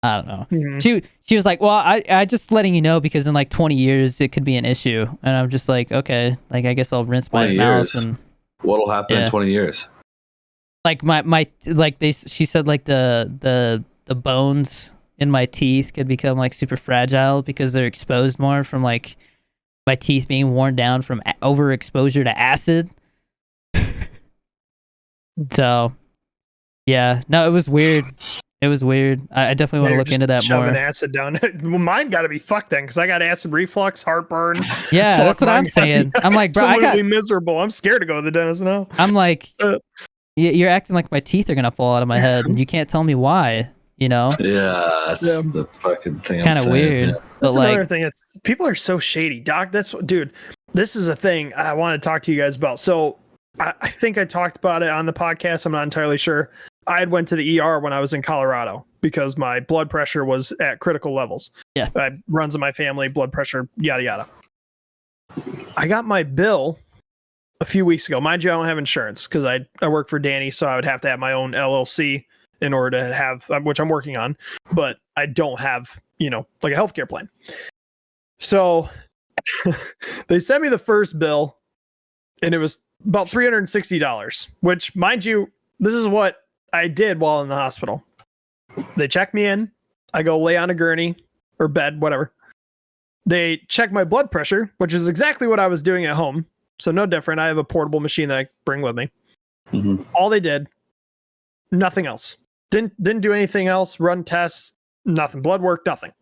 I don't know. Mm-hmm. She was like, well, I just letting you know because in like 20 years it could be an issue, and I'm just like, okay, like I guess I'll rinse my mouth and. What'll happen in 20 years? Like my like she said like the bones in my teeth could become like super fragile because they're exposed more from like my teeth being worn down from overexposure to acid. So, yeah, no, it was weird. It was weird. I definitely want to look into that more. Shoving acid down. Well, mine got to be fucked then, because I got acid reflux, heartburn. Yeah, that's what I'm saying. I'm like, bro, I got miserable. I'm scared to go to the dentist now. I'm like, you're acting like my teeth are gonna fall out of my head, and you can't tell me why. You know? Yeah, that's the fucking thing. Kind of weird. Yeah. That's another thing. People are so shady, Doc. Dude. This is a thing I want to talk to you guys about. So I think I talked about it on the podcast. I'm not entirely sure. I had went to the ER when I was in Colorado because my blood pressure was at critical levels. Yeah. Runs in my family, blood pressure, yada, yada. I got my bill a few weeks ago. Mind you, I don't have insurance because I work for Danny, so I would have to have my own LLC in order to have, which I'm working on, but I don't have, like a healthcare plan. So they sent me the first bill and it was about $360, which, mind you, this is what I did while in the hospital. They check me in. I go lay on a gurney or bed, whatever. They check my blood pressure, which is exactly what I was doing at home. So no different. I have a portable machine that I bring with me. Mm-hmm. All they did, nothing else. Didn't do anything else. Run tests, nothing. Blood work, nothing.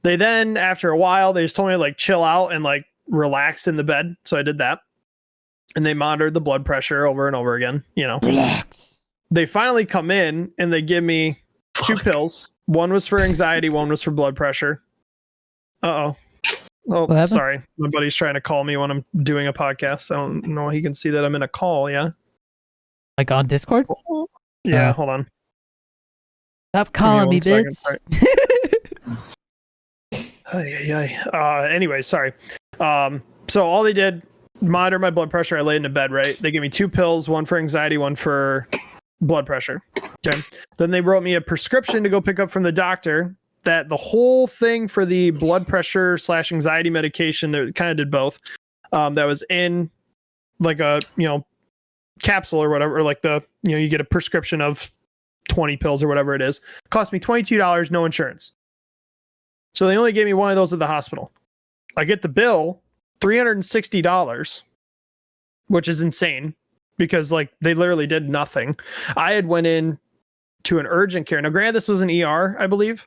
They then, after a while, they just told me to like chill out and like relax in the bed. So I did that. And they monitored the blood pressure over and over again, Relax. They finally come in and they give me 2 pills. One was for anxiety, one was for blood pressure. Oh, sorry. My buddy's trying to call me when I'm doing a podcast. I don't know. He can see that I'm in a call. Yeah. Like on Discord? Yeah. Hold on. Stop calling me, bitch. Anyway, sorry. So all they did, monitor my blood pressure. I laid in a bed, right? They gave me 2 pills, one for anxiety, one for blood pressure. Okay. Then they wrote me a prescription to go pick up from the doctor. That the whole thing for the blood pressure / anxiety medication, that kind of did both. That was in like a, capsule or whatever, or like you get a prescription of 20 pills or whatever it is. Cost me $22, no insurance. So they only gave me one of those at the hospital. I get the bill, $360, which is insane because like they literally did nothing. I had went in to an urgent care. Now, granted, this was an ER, I believe,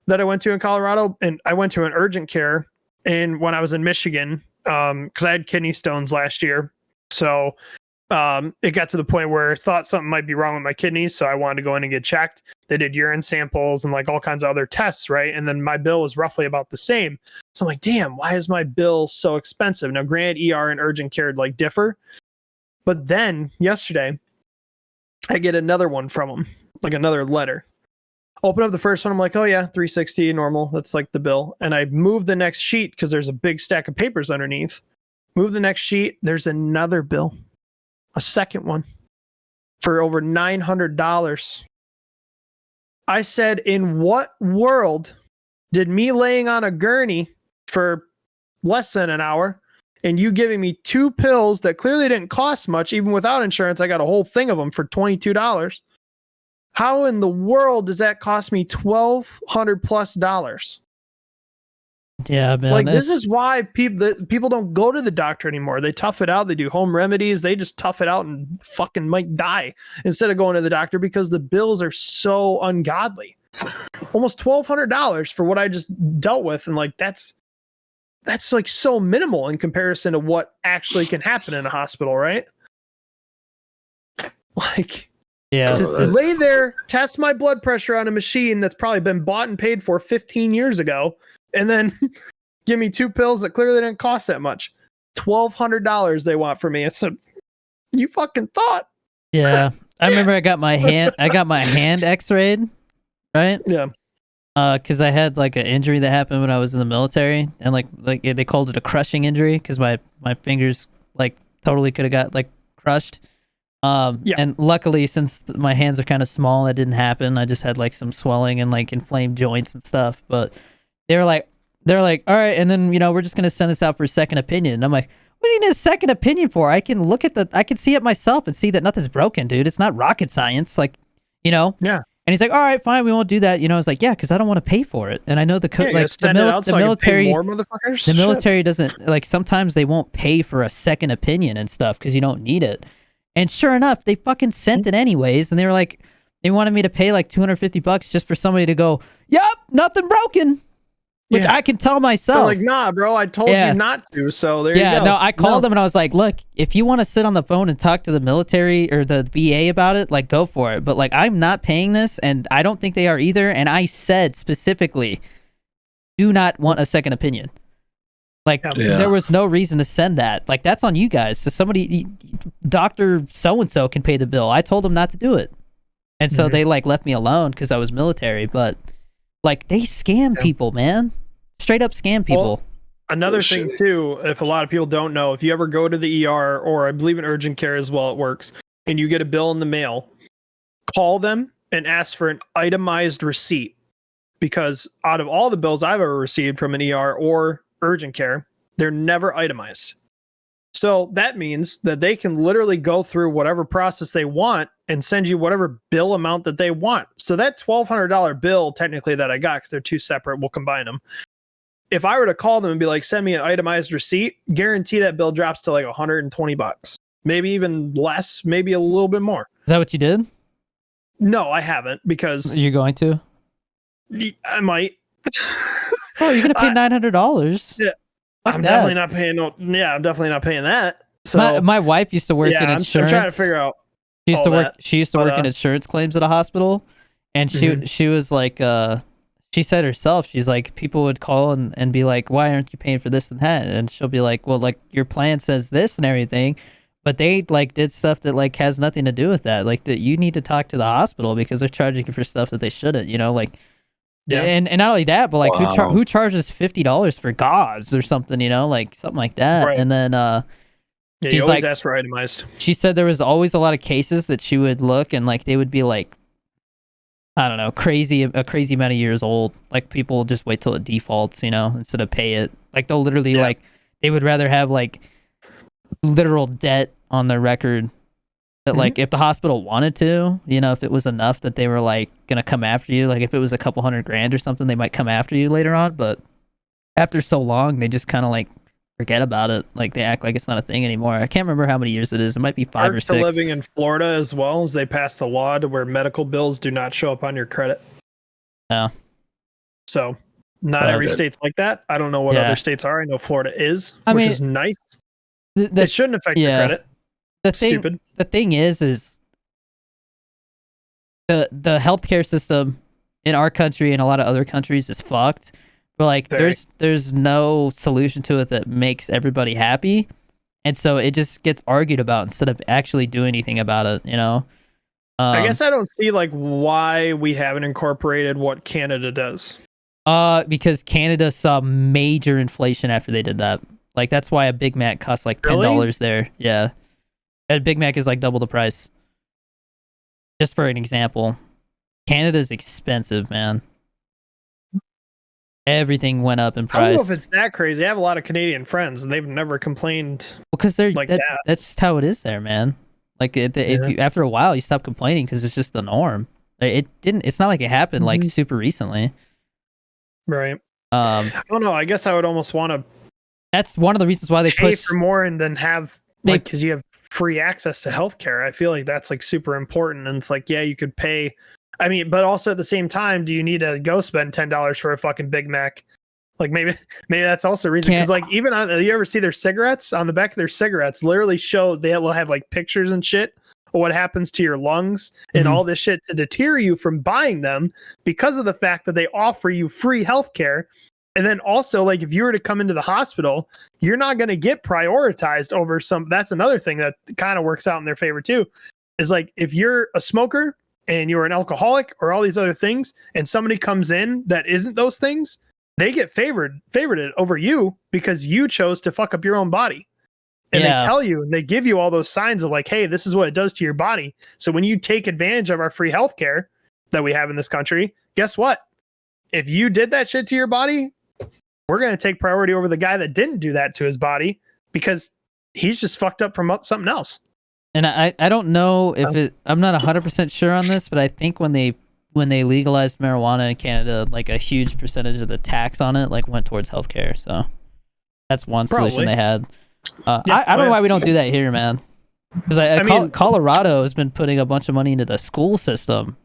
that I went to in Colorado, and I went to an urgent care when I was in Michigan, because I had kidney stones last year. So it got to the point where I thought something might be wrong with my kidneys, so I wanted to go in and get checked. They did urine samples and like all kinds of other tests, right? And then my bill was roughly about the same. So I'm like, damn, why is my bill so expensive? Now, granted, ER and urgent care like differ, but then yesterday I get another one from them, like another letter. Open up the first one. I'm like, oh yeah, $360 normal. That's like the bill. And I move the next sheet because there's a big stack of papers underneath. Move the next sheet. There's another bill, a second one for over $900. I said, in what world did me laying on a gurney for less than an hour and you giving me 2 pills that clearly didn't cost much, even without insurance? I got a whole thing of them for $22. How in the world does that cost me $1,200+? Yeah, man. Like, this is why people don't go to the doctor anymore. They tough it out. They do home remedies. They just tough it out and fucking might die instead of going to the doctor because the bills are so ungodly. Almost $1,200 for what I just dealt with, and like that's like so minimal in comparison to what actually can happen in a hospital, right? Like, yeah, to lay there, test my blood pressure on a machine that's probably been bought and paid for 15 years ago, and then give me 2 pills that clearly didn't cost that much. $1,200 they want from me. It's you fucking thought. Yeah. I remember I got my hand x-rayed, right? Yeah. Because I had like an injury that happened when I was in the military, and like they called it a crushing injury because my fingers like totally could have got like crushed. And luckily, since my hands are kind of small, that didn't happen. I just had like some swelling and like inflamed joints and stuff. But they're like, all right, and then we're just gonna send this out for a second opinion. And I'm like, what do you need a second opinion for? I can I can see it myself and see that nothing's broken, dude. It's not rocket science, like, Yeah. And he's like, all right, fine, we won't do that. I was like, yeah, because I don't want to pay for it. And I know the military, the military doesn't, like, sometimes they won't pay for a second opinion and stuff because you don't need it. And sure enough, they fucking sent it anyways. And they were like, they wanted me to pay like $250 just for somebody to go, yep, nothing broken. Which I can tell myself. They're like, nah, bro, I told you not to. So there you go. Yeah, no, I called them and I was like, look, if you want to sit on the phone and talk to the military or the VA about it, like, go for it. But like, I'm not paying this, and I don't think they are either. And I said specifically, do not want a second opinion. Like, there was no reason to send that. Like, that's on you guys. So somebody, Dr. So-and-so can pay the bill. I told them not to do it. And so they like left me alone because I was military. But like, they scam people, man. Straight up scam people. Well, another thing too, if a lot of people don't know, if you ever go to the ER, or I believe in urgent care as well, it works, and you get a bill in the mail, call them and ask for an itemized receipt, because out of all the bills I've ever received from an ER or urgent care, they're never itemized. So that means that they can literally go through whatever process they want and send you whatever bill amount that they want. So that $1,200 bill, technically, that I got, because they're two separate, we'll combine them. If I were to call them and be like, send me an itemized receipt, guarantee that bill drops to like $120, maybe even less, maybe a little bit more. Is that what you did? No, I haven't, because you're going to. I might. Oh, you're gonna pay $900. Yeah, definitely not paying. I'm definitely not paying that. So my wife used to work in insurance. I'm trying to figure out. She used to work in insurance claims at a hospital, and she was like, she said herself, she's like, people would call and be like, why aren't you paying for this and that? And she'll be like, well, like, your plan says this and everything, but they like did stuff that like has nothing to do with that. Like, that you need to talk to the hospital because they're charging you for stuff that they shouldn't, like. Yeah. And not only that, but like, who charges $50 for gauze or something, like something like that. Right. And then she's you always like, ask for itemized. She said there was always a lot of cases that she would look and like they would be like, I don't know, a crazy amount of years old. Like, people just wait till it defaults, instead of pay it. Like, they'll literally like, they would rather have like literal debt on their record that like, if the hospital wanted to, if it was enough that they were like gonna come after you, like if it was a couple $100,000 or something, they might come after you later on. But after so long, they just kind of like forget about it. Like, they act like it's not a thing anymore. I can't remember how many years it is. It might be 5 or 6. Living in Florida as well, as they passed a law to where medical bills do not show up on your credit. Yeah. So not every state's like that. I don't know what other states are. I know Florida is, which is nice. It shouldn't affect your credit. Stupid. The thing is the healthcare system in our country and a lot of other countries is fucked. But like, there's no solution to it that makes everybody happy, and so it just gets argued about instead of actually doing anything about it. I guess I don't see like why we haven't incorporated what Canada does. Because Canada saw major inflation after they did that. Like that's why a Big Mac costs like $10 there. Yeah, a Big Mac is like double the price. Just for an example, Canada's expensive, man. Everything went up in price. I don't know if it's that crazy. I have a lot of Canadian friends, and they've never complained. Because they're like that. That's just how it is there, man. Like after a while, you stop complaining because it's just the norm. It's not like it happened like super recently. Right. I don't know. I guess I would almost want to. That's one of the reasons why they pay push for more and then have like because you have free access to healthcare. I feel like that's like super important. And it's like, yeah, you could pay. I mean, but also at the same time, do you need to go spend $10 for a fucking Big Mac? Like maybe that's also a reason. Because like even you ever see their cigarettes on the back of their cigarettes literally show they will have like pictures and shit of what happens to your lungs and all this shit to deter you from buying them because of the fact that they offer you free healthcare. And then also, like, if you were to come into the hospital, you're not going to get prioritized over some. That's another thing that kind of works out in their favor, too, is like if you're a smoker and you're an alcoholic or all these other things, and somebody comes in that isn't those things, they get favored over you because you chose to fuck up your own body. And they tell you and they give you all those signs of like, hey, this is what it does to your body. So when you take advantage of our free healthcare that we have in this country, guess what? If you did that shit to your body, we're going to take priority over the guy that didn't do that to his body because he's just fucked up from something else. And I don't know if I'm not 100% sure on this, but I think when they legalized marijuana in Canada, like a huge percentage of the tax on it like went towards healthcare. So that's one solution they had. I don't know why we don't do that here, man. Because Colorado has been putting a bunch of money into the school system.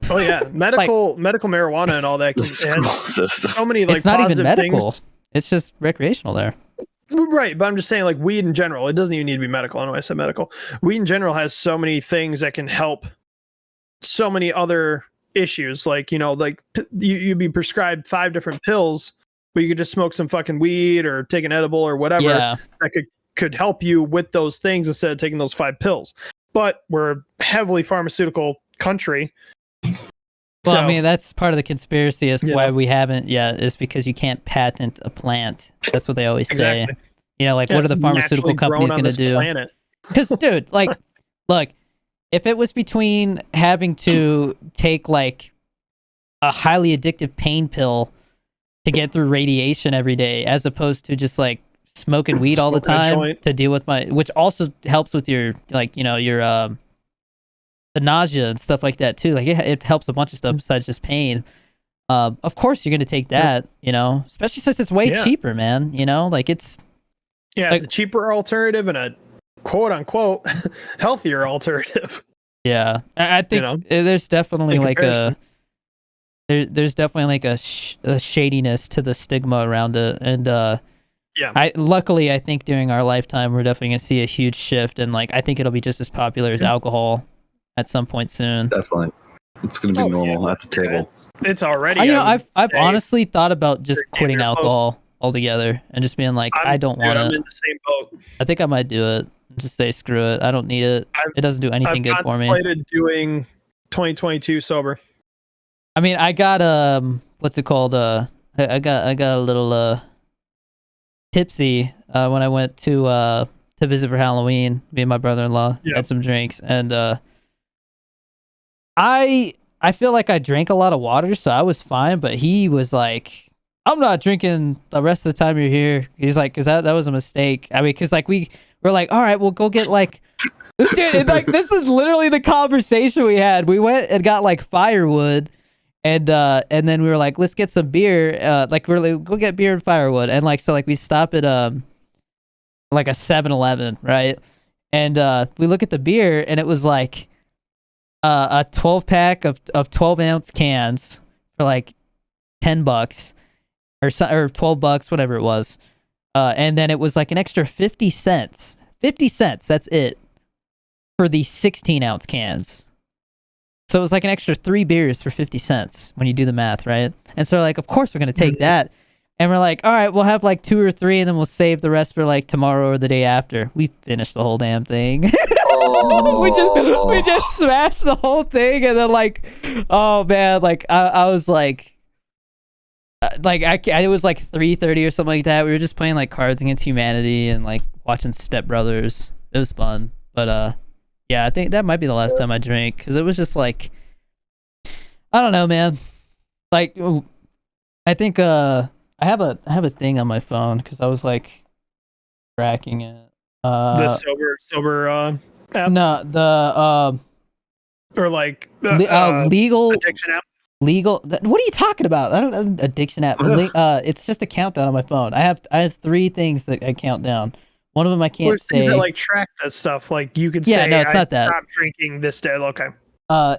Oh yeah, medical marijuana and all that. So many like it's not positive even medical. Things. It's just recreational there. Right, but I'm just saying like weed in general. It doesn't even need to be medical. I know I said medical. Weed in general has so many things that can help so many other issues. Like, you know, like you'd be prescribed 5 different pills, but you could just smoke some fucking weed or take an edible or whatever that could help you with those things instead of taking those 5 pills. But we're a heavily pharmaceutical country. Well, I mean, that's part of the conspiracy as to why we haven't yet is because you can't patent a plant. That's what they always say. You know, like, what are the pharmaceutical companies going to do? Because, dude, like, look, if it was between having to take, like, a highly addictive pain pill to get through radiation every day, as opposed to just, like, smoking weed all the time to deal with which also helps with your, like, you know, your, the nausea and stuff like that too. Like it helps a bunch of stuff besides just pain. Of course you're going to take that, you know, especially since it's way cheaper, man. You know, like it's it's a cheaper alternative and a quote unquote healthier alternative. Yeah. I think there's definitely like there's definitely like a shadiness to the stigma around it. And, luckily I think during our lifetime, we're definitely going to see a huge shift. And like, I think it'll be just as popular as alcohol at some point soon. Definitely. It's going to be normal at the table. It's already. I've honestly thought about just quitting alcohol altogether and just being like, I don't want it. I'm in the same boat. I think I might do it. Just say screw it. I don't need it. It doesn't do anything good for me. I've contemplated doing 2022 sober. I mean, I got what's it called? I got a little tipsy when I went to visit for Halloween. Me and my brother-in-law had some drinks, and I feel like I drank a lot of water, so I was fine, but he was like, I'm not drinking the rest of the time you're here. He's like, because that was a mistake. I mean, because like we're like, all right, we'll go get like, dude, like this is literally the conversation we had. We went and got like firewood, and then we were like, let's get some beer. Like we're like, go get beer and firewood, and like so like we stop at like a 7-Eleven, right? And we look at the beer, and it was like a 12-pack of 12-ounce cans for like $10 or $12, whatever it was. And then it was like an extra 50 cents. 50 cents, that's it, for the 16-ounce cans. So it was like an extra 3 beers for 50 cents when you do the math, right? And so like, of course we're going to take that. And we're like, all right, we'll have like 2 or 3 and then we'll save the rest for like tomorrow or the day after. We finished the whole damn thing. we just smashed the whole thing, and then like, oh man, like I was like it was like 3:30 or something like that. We were just playing like Cards Against Humanity and like watching Step Brothers. It was fun, but yeah, I think that might be the last time I drank because it was just like, I don't know, man. Like, I think I have a thing on my phone because I was like tracking it. The sober app? No, the or like legal addiction app. What are you talking about? I don't addiction app. It's just a countdown on my phone. I have 3 things that I count down. One of them I can't say. Things that like track that stuff. Like you could say, no, it's not that. Stop drinking this day. Okay.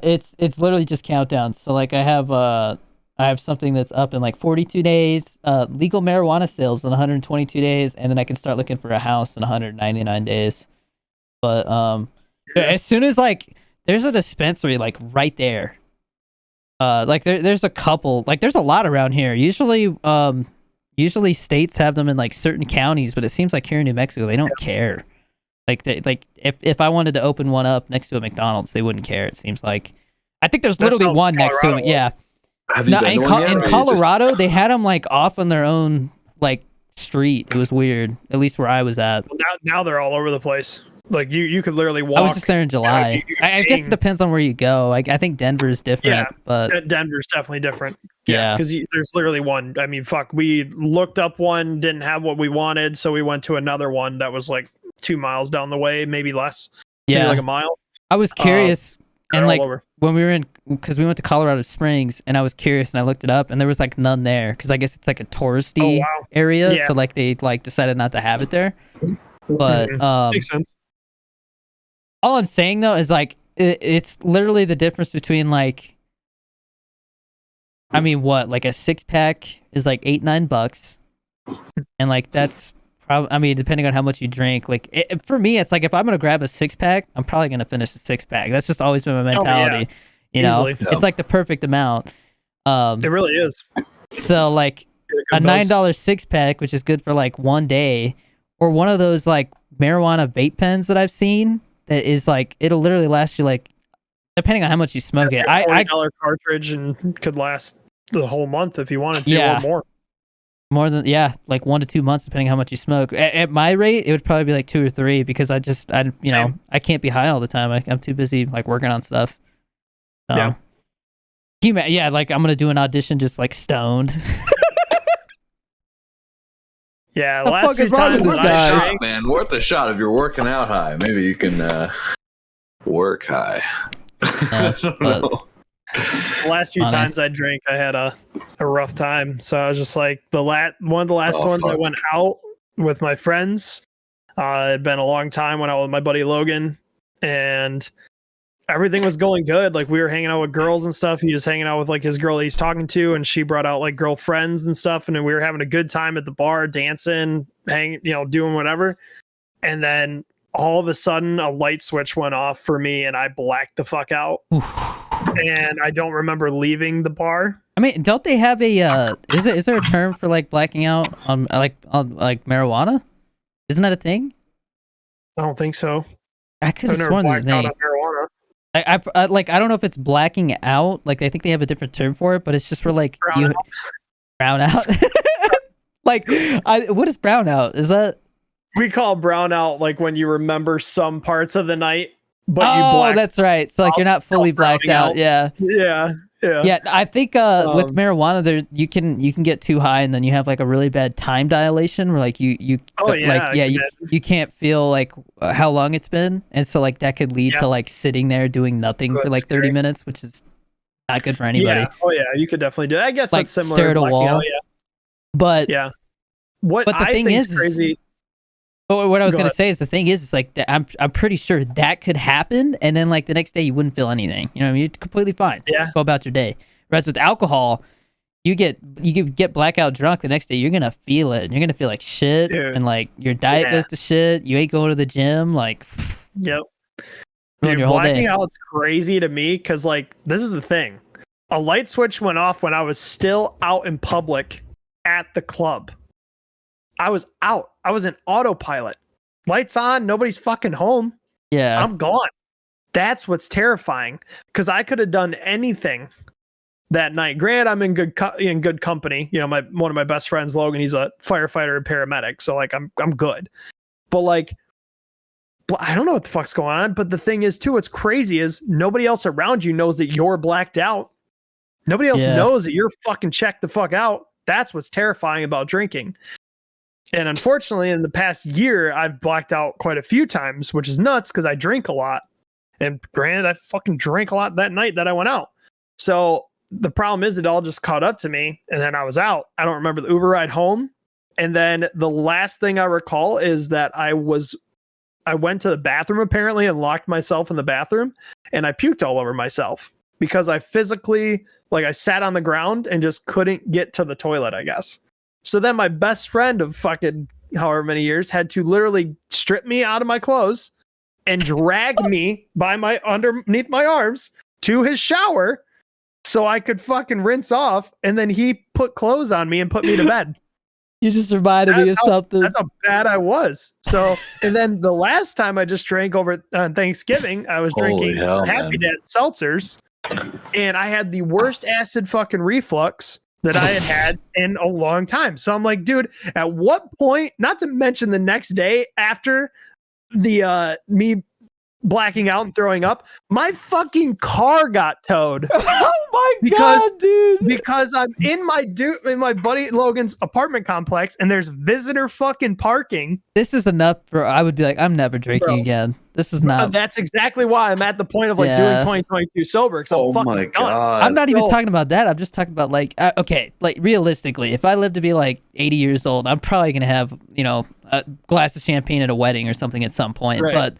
It's literally just countdowns. So like I have something that's up in like 42 days, legal marijuana sales in 122 days, and then I can start looking for a house in 199 days. But as soon as like there's a dispensary like right there. Like there's a couple, like there's a lot around here. Usually states have them in like certain counties, but it seems like here in New Mexico they don't care. Like if I wanted to open one up next to a McDonald's, they wouldn't care. It seems like. I think there's literally one next to it. Yeah. In Colorado, they had them like off on their own like street. It was weird. At least where I was at. Well, now they're all over the place. Like you could literally walk. I was just there in July. I guess it depends on where you go. Like I think Denver is different, but Denver's definitely different. Yeah, because there's literally one. I mean, fuck. We looked up one, didn't have what we wanted, so we went to another one that was like 2 miles down the way, maybe less. Yeah, maybe like a mile. I was curious, and like when we were in, because we went to Colorado Springs, and I was curious, and I looked it up, and there was like none there, because I guess it's like a touristy area, so like they like decided not to have it there. But makes sense. All I'm saying though is like it's literally the difference between like, I mean, what, like a 6-pack is like $8-9, and like that's probably, I mean, depending on how much you drink, like for me, it's like if I'm gonna grab a 6-pack, I'm probably gonna finish a 6-pack. That's just always been my mentality. You know, it's like the perfect amount. It really is. So like a $9 6-pack, which is good for like one day, or one of those like marijuana vape pens that I've seen. That is like, it'll literally last you like, depending on how much you smoke it. $40 cartridge and could last the whole month if you wanted to, or more. More than like 1 to 2 months, depending on how much you smoke. At my rate, it would probably be like 2 or 3 because I can't be high all the time. I'm too busy like working on stuff. Like I'm gonna do an audition just like stoned. Yeah, the last few times worth a shot if you're working out high. Maybe you can work high. The last few times I drank, I had a rough time. So I was just like, one of the last ones I went out with my friends. It'd been a long time, went out with my buddy Logan, and everything was going good. Like we were hanging out with girls and stuff. He was hanging out with like his girl he's talking to, and she brought out like girlfriends and stuff. And then we were having a good time at the bar, dancing, hanging, doing whatever. And then all of a sudden a light switch went off for me and I blacked the fuck out. And I don't remember leaving the bar. I mean, don't they have a, is there a term for like blacking out on marijuana? Isn't that a thing? I don't think so. I could have sworn there's a name. I don't know if it's blacking out. Like I think they have a different term for it, but it's just for like brown out. Like, what is brown out? Is that we call brown out like when you remember some parts of the night, but you black. That's right. So like you're not fully blacked out. Yeah. I think with marijuana, you can get too high and then you have like a really bad time dilation where like you can't feel like how long it's been, and so like that could lead to like sitting there doing nothing for like 30 minutes, which is not good for anybody. You could definitely do it. I guess like that's similar stare at a wall. Out, But what the I thing think is crazy. What I was gonna say is the thing is like I'm pretty sure that could happen, and then like the next day you wouldn't feel anything. You know what I mean? You're completely fine. Yeah. Go about your day. Whereas with alcohol, you get blackout drunk the next day. You're gonna feel it. You're gonna feel like shit, and like your diet goes to shit. You ain't going to the gym. Like, yep. Dude, blacking out's crazy to me because like this is the thing. A light switch went off when I was still out in public at the club. I was out. I was in autopilot. Lights on. Nobody's fucking home. Yeah. I'm gone. That's what's terrifying, because I could have done anything that night. Grant, I'm in good company. You know, one of my best friends, Logan, he's a firefighter and paramedic, so like I'm good. But like, I don't know what the fuck's going on. But the thing is, too, what's crazy is nobody else around you knows that you're blacked out. Nobody else knows that you're fucking checked the fuck out. That's what's terrifying about drinking. And unfortunately, in the past year, I've blacked out quite a few times, which is nuts because I drink a lot. And granted, I fucking drank a lot that night that I went out. So the problem is it all just caught up to me, and then I was out. I don't remember the Uber ride home. And then the last thing I recall is that I went to the bathroom apparently and locked myself in the bathroom, and I puked all over myself because I physically, like, I sat on the ground and just couldn't get to the toilet, I guess. So then my best friend of fucking however many years had to literally strip me out of my clothes and drag me by underneath my arms to his shower so I could fucking rinse off. And then he put clothes on me and put me to bed. You just reminded me of something. That's how bad I was. So, and then the last time I just drank over on Thanksgiving, I was drinking Happy Dad seltzers, and I had the worst acid fucking reflux that I had in a long time. So I'm like, dude, at what point, not to mention the next day after the me blacking out and throwing up, my fucking car got towed. Oh my god, dude! Because I'm in my buddy Logan's apartment complex, and there's visitor fucking parking. This is enough for I would be like, I'm never drinking again. This is not. That's exactly why I'm at the point of like doing 2022 sober. Because I'm fucking done. I'm not even talking about that. I'm just talking about like, okay, like realistically, if I live to be like 80 years old, I'm probably gonna have, you know, a glass of champagne at a wedding or something at some point. Right. But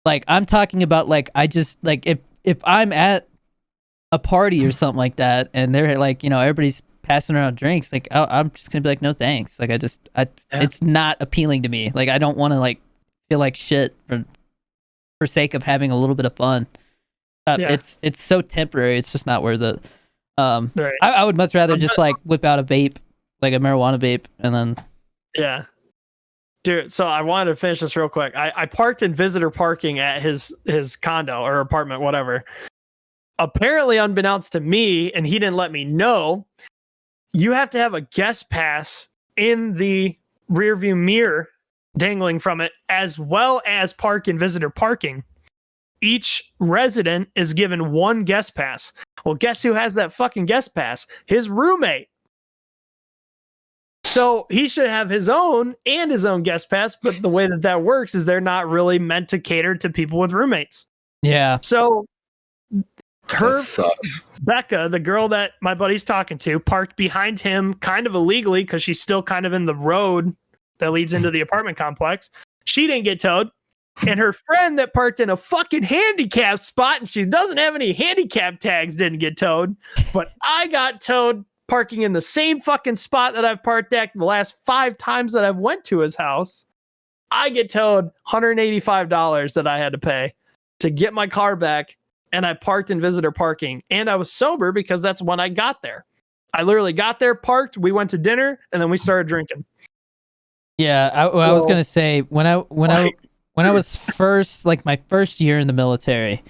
like, I'm talking about like, I just like if I'm at a party or something like that, and they're like, you know, everybody's passing around drinks, like I'm just gonna be like, no thanks. Like it's not appealing to me. Like I don't want to like feel like shit for sake of having a little bit of fun. It's so temporary. It's just not worth it. Right. I would much rather just like whip out a vape, like a marijuana vape, and then Dude, so I wanted to finish this real quick. I parked in visitor parking at his condo or apartment, whatever. Apparently, unbeknownst to me, and he didn't let me know, you have to have a guest pass in the rearview mirror dangling from it, as well as park in visitor parking. Each resident is given one guest pass. Well, guess who has that fucking guest pass? His roommate. So he should have his own guest pass, but the way that works is they're not really meant to cater to people with roommates. Yeah. So Becca, the girl that my buddy's talking to, parked behind him kind of illegally because she's still kind of in the road that leads into the apartment complex. She didn't get towed. And her friend that parked in a fucking handicap spot and she doesn't have any handicap tags didn't get towed. But I got towed parking in the same fucking spot that I've parked at the last 5 times that I've went to his house. I get towed $185 that I had to pay to get my car back. And I parked in visitor parking, and I was sober because that's when I got there. I literally got there, parked, we went to dinner, and then we started drinking. Yeah, I was gonna say when I was first, like my first year in the military,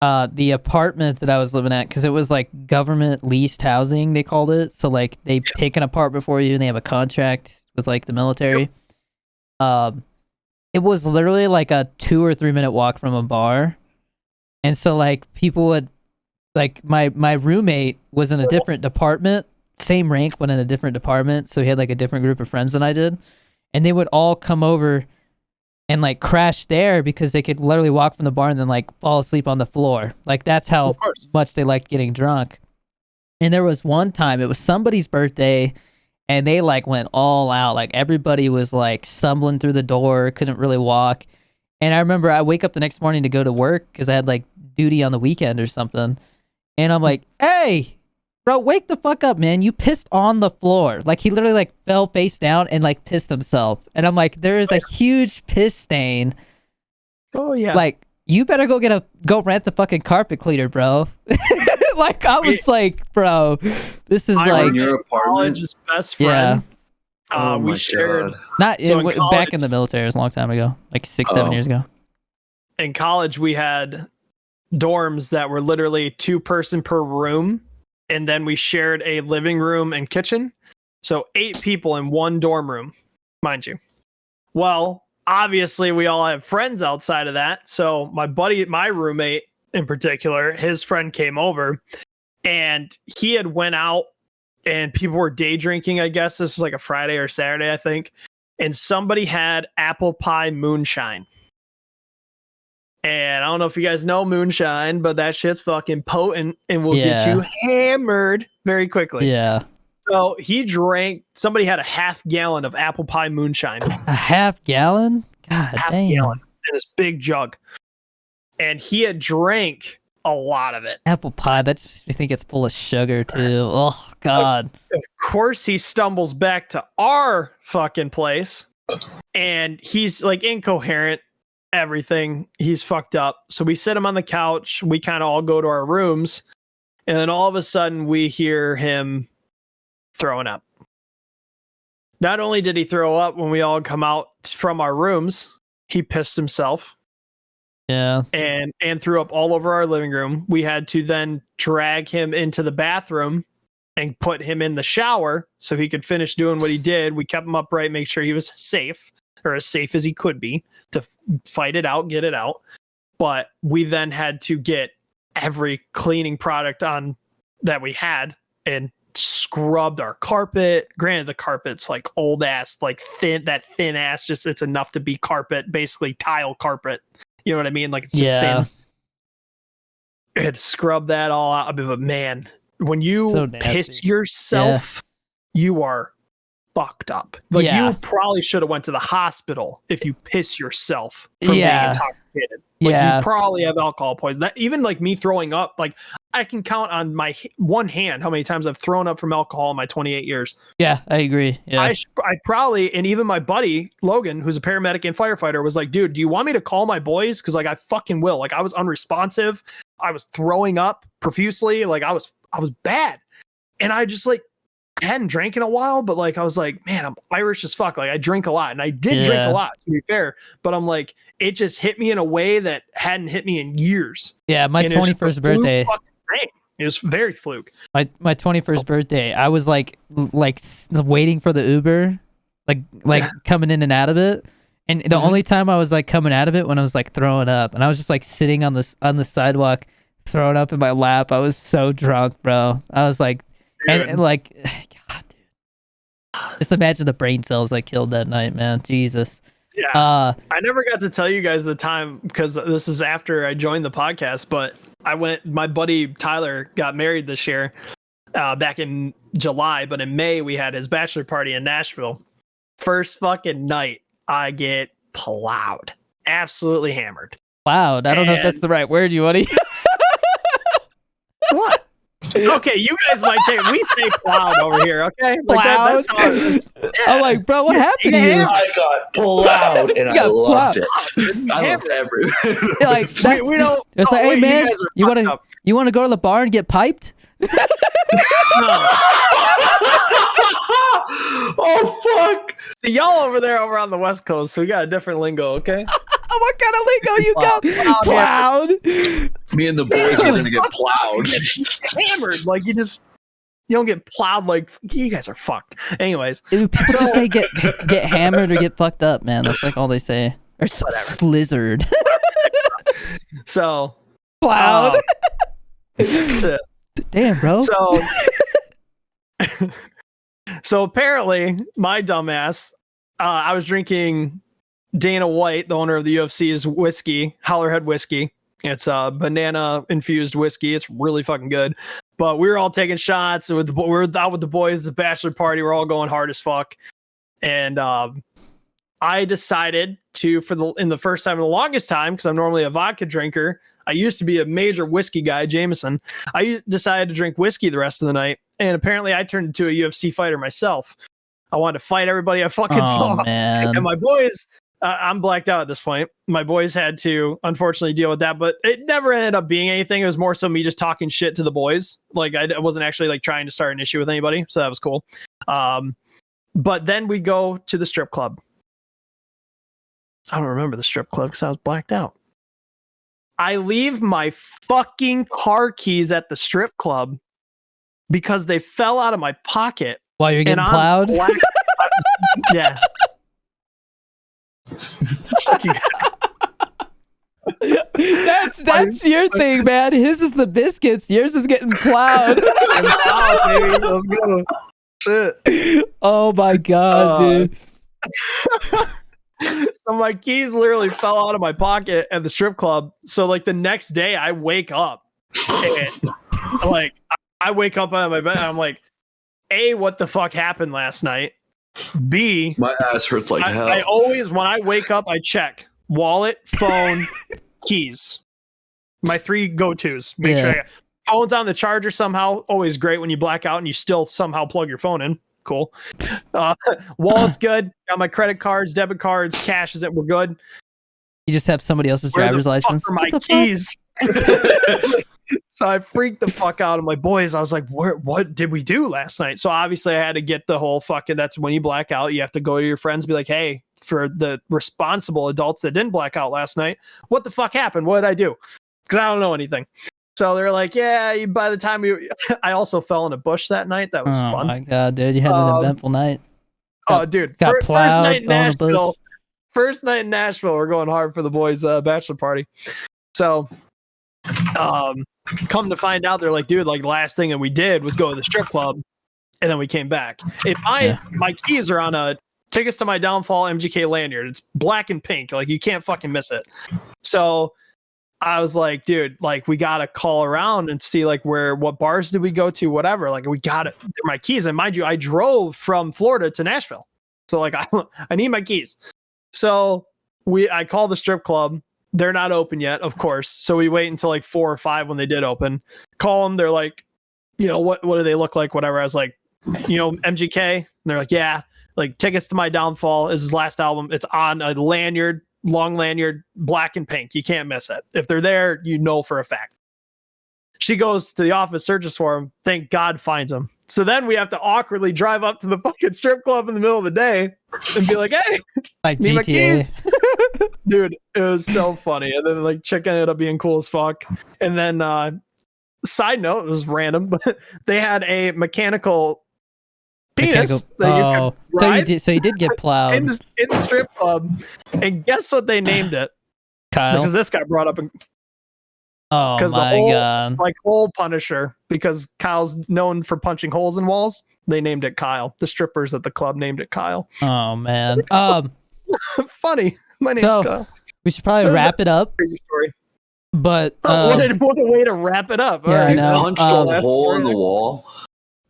the apartment that I was living at, because it was like government leased housing, they called it. So like they pick an apartment for you, and they have a contract with like the military. It was literally like a 2 or 3 minute walk from a bar. And so, like, people would, like, my roommate was in a different department, same rank, but in a different department. So he had, like, a different group of friends than I did. And they would all come over and, like, crash there because they could literally walk from the bar and then, like, fall asleep on the floor. Like, that's how much they liked getting drunk. And there was one time, it was somebody's birthday, and they, like, went all out. Like, everybody was, like, stumbling through the door, couldn't really walk. And I remember I wake up the next morning to go to work because I had like duty on the weekend or something. And I'm like, hey, bro, wake the fuck up, man. You pissed on the floor. Like he literally like fell face down and like pissed himself. And I'm like, there is a huge piss stain. Oh yeah. Like you better go rent a fucking carpet cleaner, bro. Like I was like, bro, this is like your college's best friend. Yeah. We shared back in the military. It was a long time ago, like 6-7 years ago. in college we had dorms that were literally 2-person per room, and then we shared a living room and kitchen. So 8 people in one dorm room, mind you. Well, obviously we all have friends outside of that. So my roommate in particular, his friend came over and he had went out and people were day drinking. I guess this was like a Friday or Saturday, I think. And somebody had apple pie moonshine. And I don't know if you guys know moonshine, but that shit's fucking potent and will get you hammered very quickly. Yeah. So he drank, somebody had a half gallon of apple pie moonshine. A half gallon? God damn. Gallon in this big jug. And he had drank a lot of it. Apple pie, I think it's full of sugar too. Oh, God. Of course, he stumbles back to our fucking place and he's like incoherent. Everything, he's fucked up. So we sit him on the couch, we kind of all go to our rooms, and then all of a sudden we hear him throwing up. Not only did he throw up when we all come out from our rooms, he pissed himself. Yeah. And threw up all over our living room. We had to then drag him into the bathroom and put him in the shower so he could finish doing what he did. We kept him upright, make sure he was safe, or as safe as he could be, to fight it out, get it out. But we then had to get every cleaning product on that we had and scrubbed our carpet. Granted, the carpet's like old ass, like thin ass, just it's enough to be carpet, basically tile carpet. You know what I mean? Like it's just thin. I had to scrub that all out. But man, when you piss yourself, you are fucked up. Like you probably should have went to the hospital if you piss yourself from being intoxicated. Like you probably have alcohol poisoning. That, even like me throwing up, like I can count on my one hand how many times I've thrown up from alcohol in my 28 years. Yeah, I agree. Yeah. I probably, and even my buddy Logan, who's a paramedic and firefighter, was like, dude, do you want me to call my boys? Because like I fucking will. Like I was unresponsive. I was throwing up profusely. Like I was bad. And I just like hadn't drank in a while, but like I was like, man, I'm Irish as fuck. Like I drink a lot, and I did drink a lot, to be fair, but I'm like, it just hit me in a way that hadn't hit me in years. Yeah, my 21st birthday. It was very fluke. My 21st birthday, I was like waiting for the Uber, like coming in and out of it, and the only time I was like coming out of it when I was like throwing up, and I was just like sitting on the sidewalk throwing up in my lap. I was so drunk, bro. I was like, and like, God, dude. Just imagine the brain cells I killed that night, man. Jesus. Yeah. I never got to tell you guys the time because this is after I joined the podcast, but my buddy Tyler got married this year back in July, but in May we had his bachelor party in Nashville. First fucking night, I get plowed. Absolutely hammered. Plowed? I don't know if that's the right word, you want to... What? Okay, you guys might take. We say plowed over here, okay? Like plowed. That's how it is. Yeah. I'm like, bro, what happened to you? I got plowed and I loved it. I loved everything. Like we don't. It's like, hey man, you want to go to the bar and get piped? Oh fuck! See, y'all over there over on the West Coast, so we got a different lingo, okay? What kind of lingo you got? Plowed. Me and the boys are gonna get plowed. Hammered, like you don't get plowed. Like you guys are fucked. Anyways, people just say get hammered or get fucked up, man. That's like all they say. Or slizzard. So plowed. Damn, bro. So apparently, my dumbass, I was drinking Dana White, the owner of the UFC's whiskey, Howlerhead whiskey. It's a banana infused whiskey. It's really fucking good. But we were all taking shots. We were out with the boys, the bachelor party. We're all going hard as fuck. And I decided to, in the first time, in the longest time, because I'm normally a vodka drinker. I used to be a major whiskey guy, Jameson. I decided to drink whiskey the rest of the night. And apparently I turned into a UFC fighter myself. I wanted to fight everybody I fucking saw. Man. And my boys, I'm blacked out at this point. My boys had to, unfortunately, deal with that. But it never ended up being anything. It was more so me just talking shit to the boys. Like I wasn't actually like trying to start an issue with anybody. So that was cool. But then we go to the strip club. I don't remember the strip club because I was blacked out. I leave my fucking car keys at the strip club because they fell out of my pocket while you're getting plowed. Yeah. That's your thing, man. His is the biscuits. Yours is getting plowed. Baby. Let's go. Shit. Oh my god, dude. So my keys literally fell out of my pocket at the strip club. So like the next day I wake up and like I wake up out of my bed and I'm like, A, what the fuck happened last night? B, my ass hurts like hell. I always, when I wake up, I check wallet, phone, keys. My 3 go-tos. Make sure I got phone's on the charger somehow. Always great when you black out and you still somehow plug your phone in. Cool. Wallet's good. Got my credit cards, debit cards, cash is it. We're good. You just have somebody else's driver's license. Where my keys. So I freaked the fuck out. I'm like, boys, I was like, what did we do last night? So obviously I had to get the whole fucking, that's when you black out. You have to go to your friends and be like, hey, for the responsible adults that didn't black out last night, what the fuck happened? What did I do? Because I don't know anything. So they're like, yeah, by the time I also fell in a bush that night. That was fun. Oh my God, dude. You had an eventful night. Dude. Got plowed, first night in Nashville. First night in Nashville. We're going hard for the boys' bachelor party. So, come to find out, they're like, dude, like last thing that we did was go to the strip club, and then we came back. My keys are on a Tickets to My Downfall MGK lanyard. It's black and pink, like you can't fucking miss it. So I was like, dude, like we gotta call around and see like what bars did we go to, whatever. Like we got it. My keys, and mind you, I drove from Florida to Nashville, so like I need my keys. So I called the strip club. They're not open yet, of course. So we wait until like 4 or 5 when they did open. Call them. They're like, you know, what do they look like? Whatever. I was like, you know, MGK. And they're like, yeah. Like Tickets to My Downfall is his last album. It's on a lanyard, long lanyard, black and pink. You can't miss it. If they're there, you know for a fact. She goes to the office, searches for him. Thank God finds him. So then we have to awkwardly drive up to the fucking strip club in the middle of the day and be like, hey, like need GTA. My keys. Dude, it was so funny. And then like chick ended up being cool as fuck. And then side note, it was random, but they had a mechanical penis that you could ride. So you did get plowed in the strip club. And guess what they named it? Kyle. Because this guy brought up oh my God. Like hole punisher, because Kyle's known for punching holes in walls. They named it Kyle. The strippers at the club named it Kyle. Oh man. Funny. My name's Kyle. We should probably wrap it up. Crazy story. But what a way to wrap it up. Yeah, you punched a hole in the wall.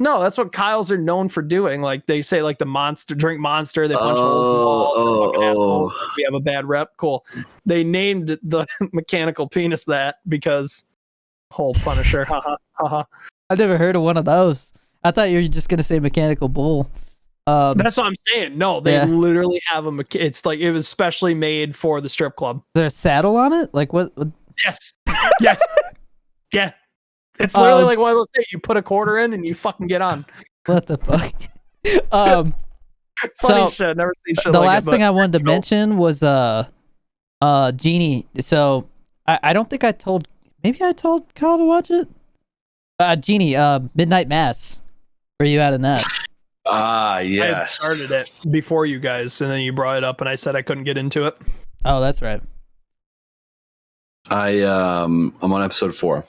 No, that's what Kyles are known for doing. Like they say, like the drink Monster, they punch holes in the walls. We have a bad rep. Cool. They named the mechanical penis that because hole punisher. I've never heard of one of those. I thought you were just gonna say mechanical bull. That's what I'm saying. No, they literally have it's like it was specially made for the strip club. Is there a saddle on it? Like what? Yes. Yeah. It's literally like one of those things you put a quarter in and you fucking get on. What the fuck? Funny shit. Never seen shit the like last thing I wanted to mention was Genie. So I don't think I told. Maybe I told Kyle to watch it. Genie. Midnight Mass. Where are you at in that? Yes. I started it before you guys, and then you brought it up, and I said I couldn't get into it. Oh, that's right. I'm on episode 4.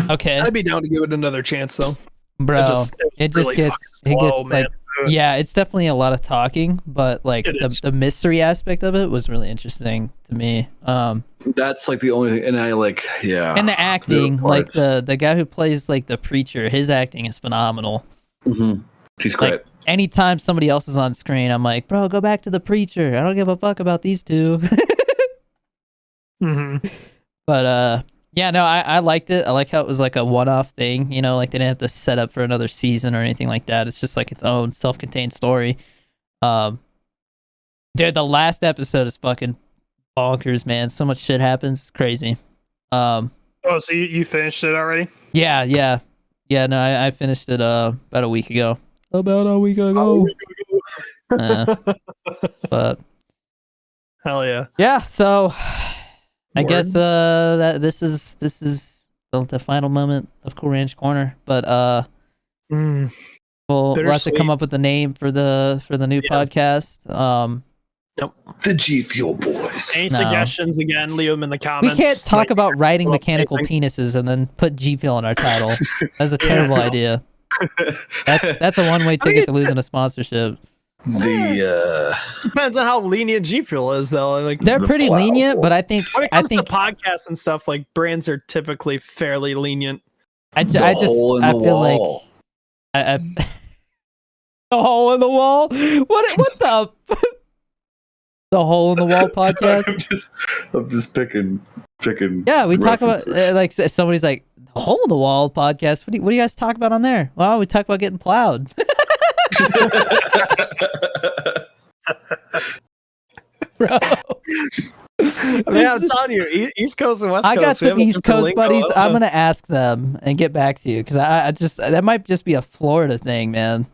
Okay. I'd be down to give it another chance, though. Bro, it just gets like, yeah, it's definitely a lot of talking, but like the mystery aspect of it was really interesting to me. That's like the only thing, and I like, yeah. And the acting, like the guy who plays like the preacher, his acting is phenomenal. Mm-hmm. He's great. Like, anytime somebody else is on screen, I'm like, bro, go back to the preacher. I don't give a fuck about these two. Mm-hmm. But yeah, no, I liked it. I like how it was like a one-off thing, you know, like they didn't have to set up for another season or anything like that. It's just like its own self-contained story. Dude, the last episode is fucking bonkers, man. So much shit happens. It's crazy. So you finished it already? Yeah. No, I finished it about a week ago. But hell yeah. Yeah, so I guess that this is the final moment of Cool Ranch Corner, but we'll have to come up with a name for the new podcast. Nope. The G Fuel Boys. Any suggestions? Again, leave them in the comments. We can't talk about riding mechanical penises and then put G Fuel in our title. That's a terrible idea. That's a one-way ticket to losing a sponsorship. Depends on how lenient G Fuel is, though. Like they're pretty lenient, but I think when it comes to podcasts and stuff, like brands are typically fairly lenient. I feel like the hole in the wall. What the? The Hole in the Wall podcast. I'm just picking. Yeah, we talk about like somebody's like the Hole in the Wall podcast. What do you guys talk about on there? Well, we talk about getting plowed. Bro, I mean, I'm telling you, East Coast and West Coast. I got some East Coast buddies. I'm gonna ask them and get back to you because I just that might just be a Florida thing, man.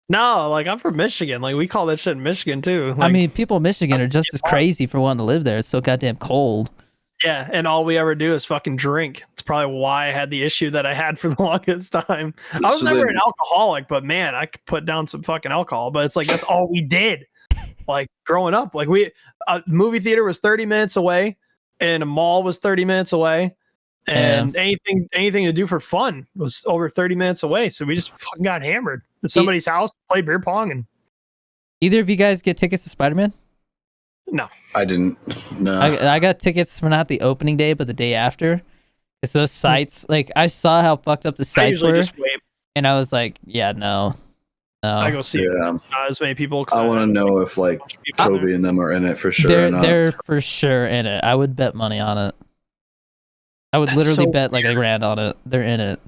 No, like I'm from Michigan. Like we call that shit in Michigan too. Like, I mean, people in Michigan are just as crazy for wanting to live there. It's so goddamn cold. Yeah, and all we ever do is fucking drink. It's probably why I had the issue that I had for the longest time. I was never an alcoholic, but man, I could put down some fucking alcohol. But it's like that's all we did. Like growing up, like a movie theater was 30 minutes away, and a mall was 30 minutes away. And anything to do for fun was over 30 minutes away. So we just fucking got hammered at somebody's house, played beer pong. And either of you guys get tickets to Spider-Man? No, I didn't. No, I got tickets for not the opening day, but the day after. It's those sites. Like I saw how fucked up the sites were, and I was like, yeah, no. I go see as many people. I want to know if like Toby and them are in it for sure. They're for sure in it. I would bet money on it. I would literally bet like $1,000 on it. They're in it.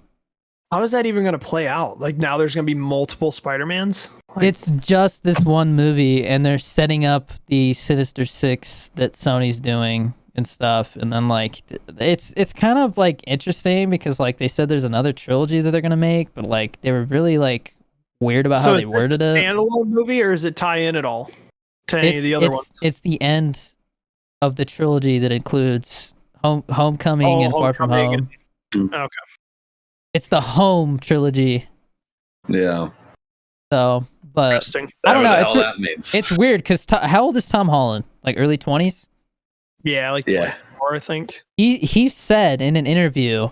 How is that even going to play out? Like now there's going to be multiple Spider-Mans? Like, it's just this one movie, and they're setting up the Sinister Six that Sony's doing and stuff. And then like it's kind of like interesting because like they said there's another trilogy that they're going to make, but like they were really like weird about how they worded it. Is this a standalone movie or is it tie in at all to any of the other ones? It's the end of the trilogy that includes Homecoming and Far From Home. Okay. It's the Home trilogy. Yeah. So, but I don't know. It's weird because how old is Tom Holland? Like early 20s? Yeah, like 24, I think. He said in an interview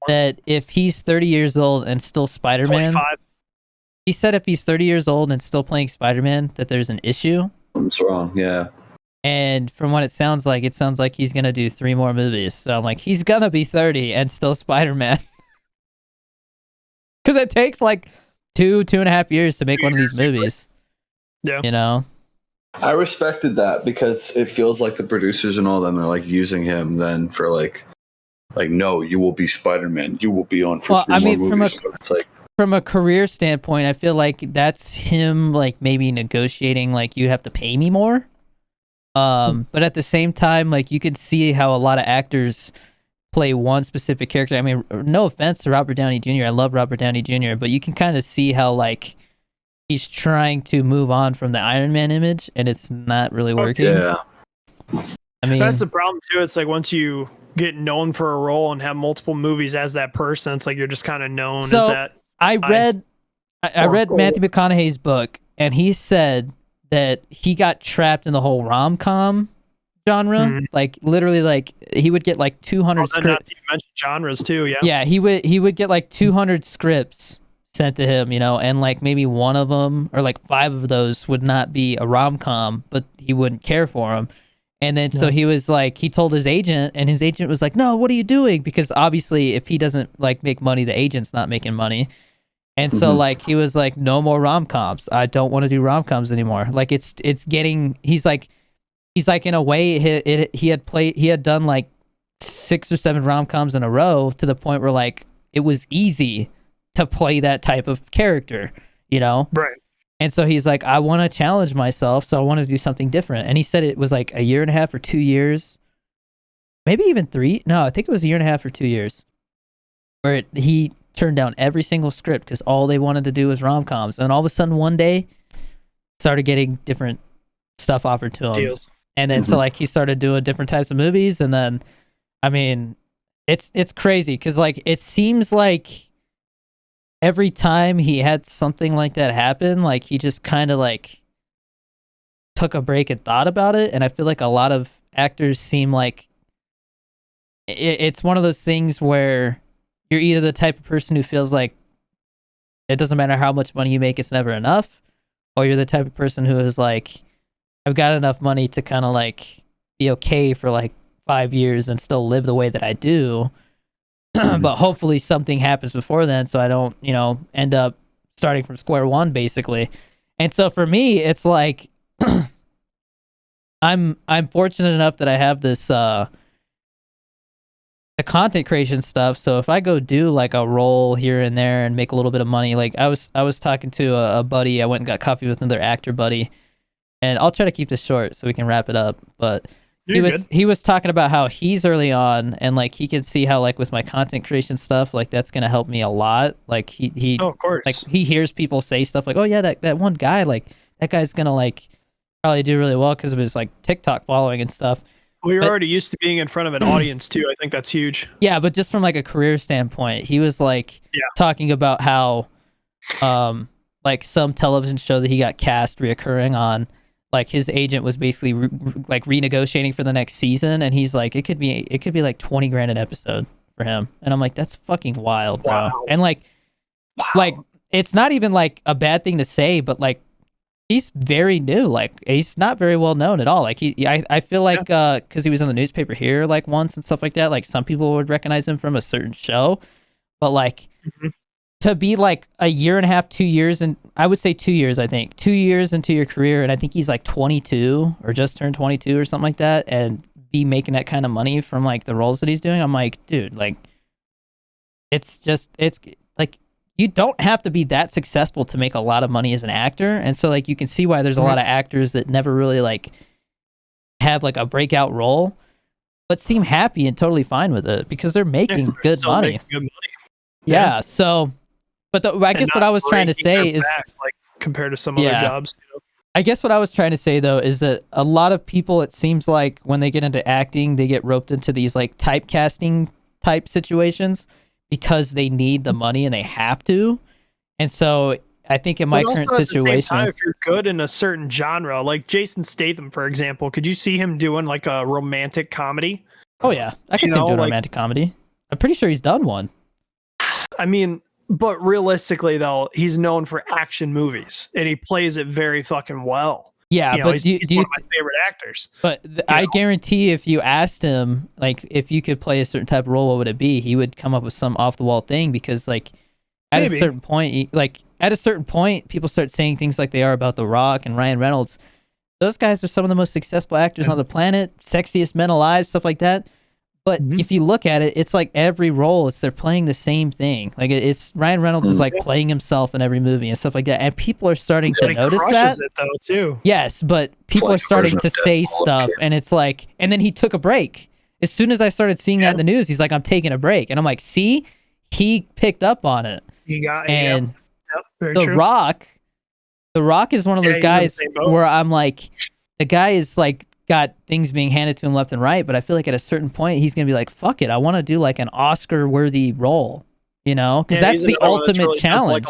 that if he's 30 years old and still Spider-Man, 25. He said if he's 30 years old and still playing Spider-Man, that there's an issue. Something's wrong. Yeah. And from what it sounds like he's going to do 3 more movies. So I'm like, he's going to be 30 and still Spider-Man. Because it takes like 2.5 years to make one of these movies. Yeah. You know? I respected that because it feels like the producers and all them are like using him then for like no, you will be Spider-Man. You will be on for 3 more movies. From a career standpoint, I feel like that's him like maybe negotiating like you have to pay me more. But at the same time, like you can see how a lot of actors play one specific character. I mean, no offense to Robert Downey Jr. I love Robert Downey Jr., but you can kind of see how like he's trying to move on from the Iron Man image and it's not really working. Yeah. I mean, that's the problem too. It's like once you get known for a role and have multiple movies as that person, it's like you're just kind of known as that. I read Matthew McConaughey's book, and he said that he got trapped in the whole rom-com genre. Mm-hmm. Like literally, like he would get like 200 scripts. Not you mentioned genres too, yeah. Yeah, he would get like 200 scripts sent to him, you know, and like maybe one of them or like 5 of those would not be a rom-com, but he wouldn't care for them. And then so he was like, he told his agent, and his agent was like, "No, what are you doing?" Because obviously, if he doesn't like make money, the agent's not making money. And so like he was like, "No more rom-coms. I don't want to do rom-coms anymore." Like it's getting. He's like in a way he had done like 6 or 7 rom-coms in a row to the point where like it was easy to play that type of character, you know? Right. And so he's like, I want to challenge myself, so I want to do something different. And he said it was like 1.5 years or 2 years, maybe even 3. No, I think it was 1.5 years or 2 years, where he turned down every single script because all they wanted to do was rom-coms. And all of a sudden, one day, started getting different stuff offered to him. Deals. And then so like he started doing different types of movies, and then I mean, it's crazy because like it seems like every time he had something like that happen, like he just kind of like took a break and thought about it. And I feel like a lot of actors seem like it's one of those things where you're either the type of person who feels like it doesn't matter how much money you make, it's never enough, or you're the type of person who is like, I've got enough money to kind of like be okay for like 5 years and still live the way that I do. But hopefully something happens before then, so I don't, end up starting from square one, basically. And so for me, it's like I'm fortunate enough that I have this the content creation stuff. So if I go do like a role here and there and make a little bit of money, like I was talking to a buddy, I went and got coffee with another actor buddy, and I'll try to keep this short so we can wrap it up. But he was talking about how he's early on, and like he can see how like with my content creation stuff, like that's gonna help me a lot. Like he of course, like he hears people say stuff like, oh yeah, that one guy, like that guy's gonna like probably do really well because of his like TikTok following and stuff. Well, you're already used to being in front of an audience too. I think that's huge. Yeah, but just from like a career standpoint, he was like talking about how like some television show that he got cast reoccurring on, like his agent was basically like renegotiating for the next season, and he's like, it could be like $20,000 an episode for him, and I'm like, that's fucking wild, bro. Wow. And like it's not even like a bad thing to say, but like he's very new, like he's not very well known at all. Like I feel like because he was in the newspaper here like once and stuff like that, like some people would recognize him from a certain show, but like to be like a year and a half, 2 years, and I would say 2 years, I think 2 years into your career, and I think he's like 22 or just turned 22 or something like that, and be making that kind of money from like the roles that he's doing. I'm like, dude, like it's like you don't have to be that successful to make a lot of money as an actor. And so like you can see why there's a lot of actors that never really like have like a breakout role, but seem happy and totally fine with it because they're making good money. Yeah. So, but I guess what I was trying to say is like compared to some other jobs. I guess what I was trying to say though is that a lot of people, it seems like when they get into acting, they get roped into these like typecasting type situations because they need the money and they have to. And so I think in my current situation, at the same time, if you're good in a certain genre, like Jason Statham, for example, could you see him doing like a romantic comedy? Oh yeah, I can see him doing a romantic comedy. I'm pretty sure he's done one. I mean, but realistically though, he's known for action movies and he plays it very fucking well. Yeah, but he's one of my favorite actors. But I guarantee if you asked him, like, if you could play a certain type of role, what would it be? He would come up with some off the wall thing because, like, at a certain point, people start saying things like they are about The Rock and Ryan Reynolds. Those guys are some of the most successful actors on the planet, sexiest men alive, stuff like that. But if you look at it, it's like every role, they're playing the same thing. Like it's Ryan Reynolds is like playing himself in every movie and stuff like that. And people are starting to notice that. It though, too. Yes, but people are starting to say stuff, and it's like, and then he took a break. As soon as I started seeing that in the news, he's like, I'm taking a break. And I'm like, see, he picked up on it. He got and very The true. Rock is one of those guys where I'm like, the guy is like, got things being handed to him left and right, but I feel like at a certain point he's gonna be like, fuck it, I want to do like an Oscar worthy role, because that's the ultimate really challenge,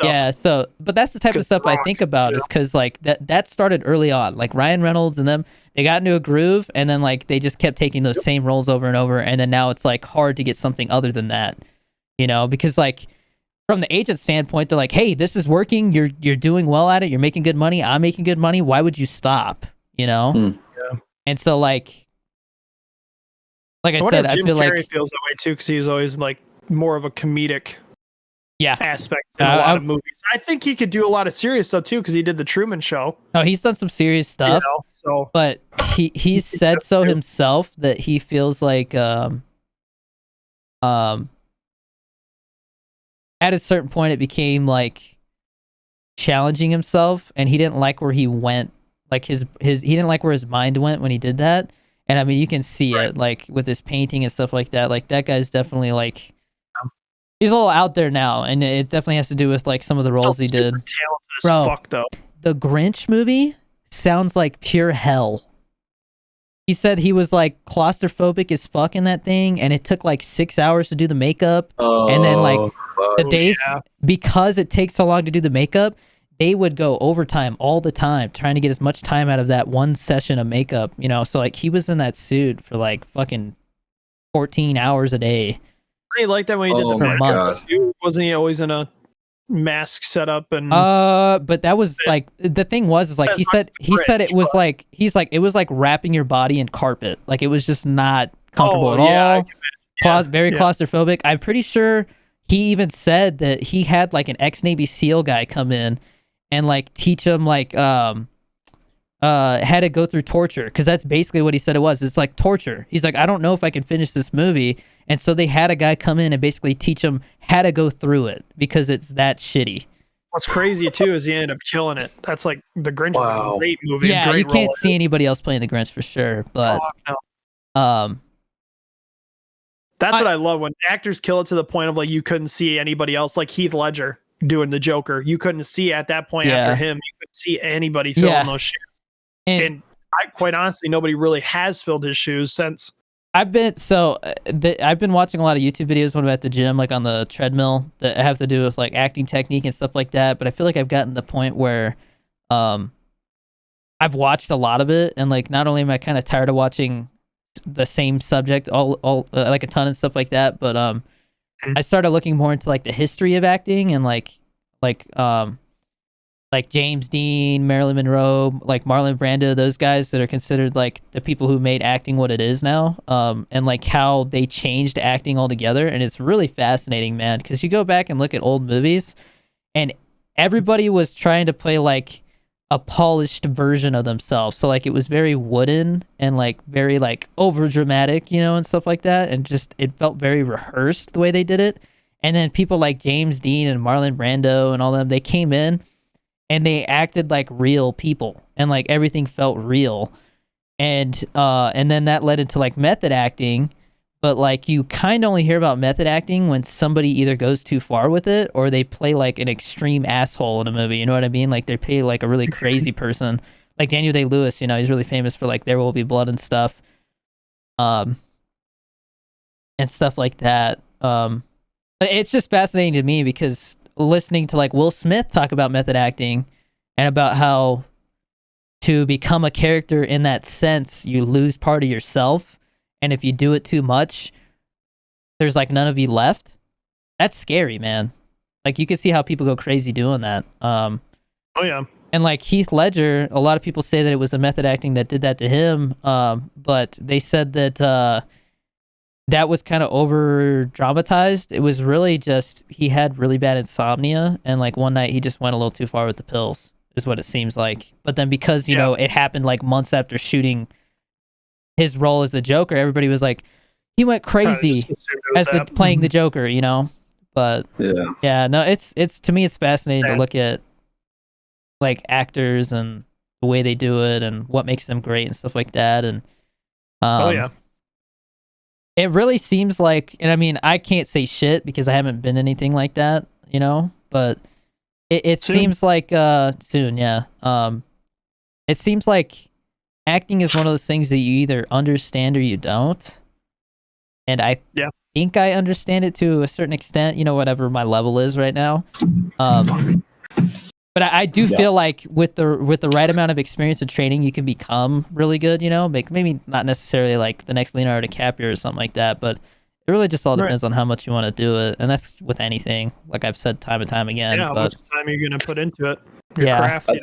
yeah. So but that's the type of stuff I think about, is because like that started early on, like Ryan Reynolds and them, they got into a groove, and then like they just kept taking those same roles over and over, and then now it's like hard to get something other than that, because like from the agent standpoint, they're like, hey, this is working, you're doing well at it, you're making good money, I'm making good money, why would you stop? And so like I said, I feel like Jim Carrey feels that way too, because he's always like more of a comedic aspect in a lot of movies. I think he could do a lot of serious stuff too, because he did the Truman Show. Oh, he's done some serious stuff, but he's said so himself that he feels like at a certain point it became like challenging himself, and he didn't like where he went. Like he didn't like where his mind went when he did that. And I mean, you can see it like with his painting and stuff like that. Like that guy's definitely like, he's a little out there now, and it definitely has to do with like some of the roles he did. Bro, the Grinch movie sounds like pure hell. he said he was like claustrophobic as fuck in that thing, and it took like 6 hours to do the makeup. And then like the days, because it takes so long to do the makeup, they would go overtime all the time trying to get as much time out of that one session of makeup, you know? So like he was in that suit for like fucking 14 hours a day. I like that when he did the mask. Wasn't he always in a mask setup? And but that was like, the thing was like he said it was like, it was like wrapping your body in carpet. Like it was just not comfortable at all. Very claustrophobic. I'm pretty sure he even said that he had like an ex-Navy SEAL guy come in and like teach him like how to go through torture, because that's basically what he said it was. It's like torture. He's like, I don't know if I can finish this movie, and so they had a guy come in and basically teach him how to go through it because it's that shitty. What's crazy too is he ended up killing it. That's like The Grinch is a great movie. Yeah, great you can't see anybody else playing The Grinch for sure, but that's what I love, when actors kill it to the point of like you couldn't see anybody else, like Heath Ledger doing the Joker. You couldn't see at that point after him. You couldn't see anybody filling those shoes. And quite honestly, nobody really has filled his shoes since. I've been watching a lot of YouTube videos when I'm at the gym, like on the treadmill, that have to do with like acting technique and stuff like that. But I feel like I've gotten to the point where I've watched a lot of it, and like not only am I kind of tired of watching the same subject all like a ton and stuff like that, but I started looking more into like the history of acting and like James Dean, Marilyn Monroe, like Marlon Brando, those guys that are considered like the people who made acting what it is now, and like how they changed acting altogether. And it's really fascinating, man, because you go back and look at old movies and everybody was trying to play like a polished version of themselves. So like it was very wooden and like very like over dramatic, you know, and stuff like that. And just, it felt very rehearsed the way they did it. And then people like James Dean and Marlon Brando and all them, they came in and they acted like real people, and like everything felt real. And then that led into like method acting. But like you kind of only hear about method acting when somebody either goes too far with it or they play like an extreme asshole in a movie. You know what I mean? Like they play like a really crazy person, like Daniel Day-Lewis. You know, he's really famous for like There Will Be Blood and stuff, and stuff like that. It's just fascinating to me because listening to like Will Smith talk about method acting and about how to become a character in that sense, you lose part of yourself. And if you do it too much, there's like none of you left. That's scary, man. Like you can see how people go crazy doing that. Oh yeah. And like Heath Ledger, a lot of people say that it was the method acting that did that to him. But they said that that was kind of over dramatized. It was really just he had really bad insomnia, and like one night he just went a little too far with the pills, is what it seems like. But then because you know it happened like months after shooting his role as the Joker, everybody was like, he went crazy as playing the Joker, you know. But no, it's to me it's fascinating to look at like actors and the way they do it and what makes them great and stuff like that. And it really seems like, and I mean, I can't say shit because I haven't been anything like that, you know. But it seems like soon, it seems like acting is one of those things that you either understand or you don't. And I think I understand it to a certain extent, you know, whatever my level is right now. But I do feel like with the right amount of experience and training, you can become really good, you know, maybe not necessarily like the next Leonardo DiCaprio or something like that, but it really just all depends on how much you want to do it. And that's with anything, like I've said time and time again. Yeah, how much time are you going to put into it? Your craft, you know?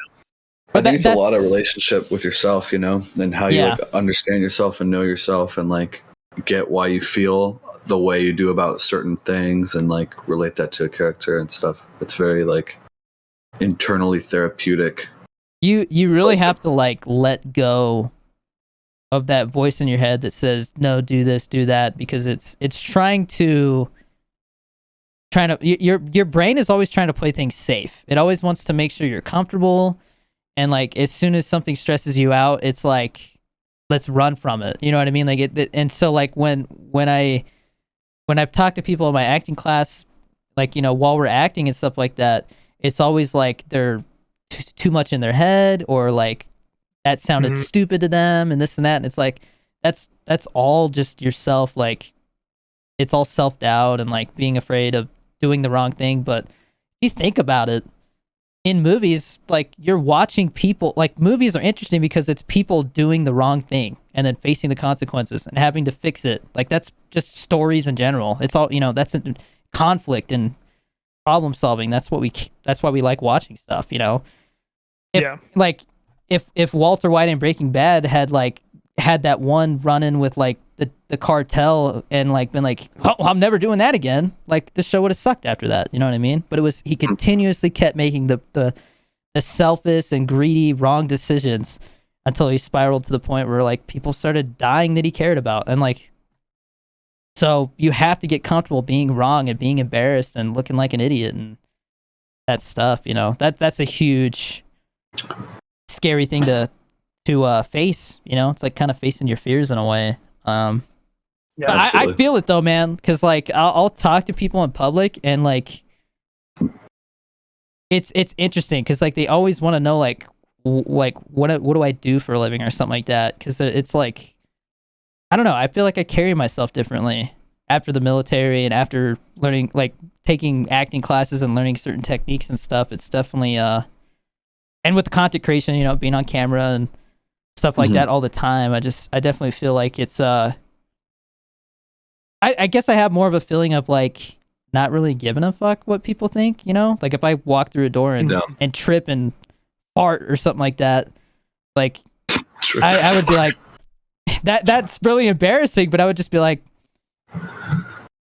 I think it's a lot of relationship with yourself, you know, and how you like, understand yourself and know yourself and like get why you feel the way you do about certain things and like relate that to a character and stuff. It's very like internally therapeutic. You really have to like let go of that voice in your head that says, no, do this, do that, because it's trying to your brain is always trying to play things safe. It always wants to make sure you're comfortable. And like as soon as something stresses you out, it's like, let's run from it. You know what I mean? Like and so like when I've talked to people in my acting class, like, you know, while we're acting and stuff like that, it's always like they're too much in their head, or like that sounded stupid to them and this and that. And it's like, that's all just yourself. Like, it's all self-doubt and like being afraid of doing the wrong thing. But if you think about it, in movies, like, you're watching people, like, movies are interesting because it's people doing the wrong thing and then facing the consequences and having to fix it. Like, that's just stories in general. It's all, that's a conflict and problem solving. That's why we like watching stuff, Like, if Walter White in Breaking Bad had that one run-in with like the cartel and like been like, oh, I'm never doing that again, like, the show would have sucked after that. You know what I mean? But he continuously kept making the selfish and greedy wrong decisions until he spiraled to the point where like people started dying that he cared about. And like, so you have to get comfortable being wrong and being embarrassed and looking like an idiot and that stuff. That's a huge scary thing to face. It's like kind of facing your fears in a way. Yeah, I feel it though, man, because like I'll talk to people in public and like it's interesting because like they always want to know like what do I do for a living or something like that, because it's like, I don't know, I feel like I carry myself differently after the military and after learning, like, taking acting classes and learning certain techniques and stuff. It's definitely and with the content creation, being on camera and stuff like that all the time, I definitely feel like it's I guess I have more of a feeling of like not really giving a fuck what people think, like if I walk through a door and trip and fart or something like that, like I would be like, that's really embarrassing, but I would just be like,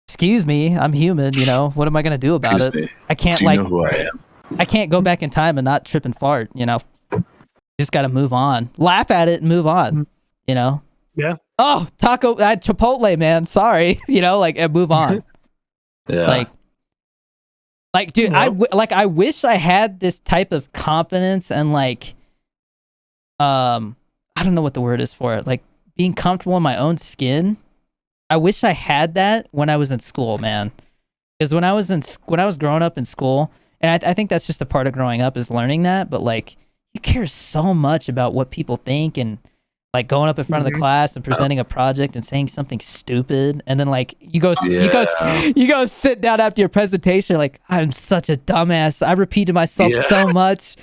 excuse me, I'm human, what am I gonna do about it? I can't, like, know who I am? I can't go back in time and not trip and fart, just gotta move on, laugh at it and move on, Yeah. Oh, Chipotle, man, sorry, and move on. Yeah. Like, dude, I wish I had this type of confidence and like, I don't know what the word is for it, like being comfortable in my own skin. I wish I had that when I was in school, man. Because when I was growing up in school, and I think that's just a part of growing up is learning that, but like you care so much about what people think and like going up in front of the class and presenting a project and saying something stupid, and then like you go sit down after your presentation like, I'm such a dumbass. I repeated myself so much.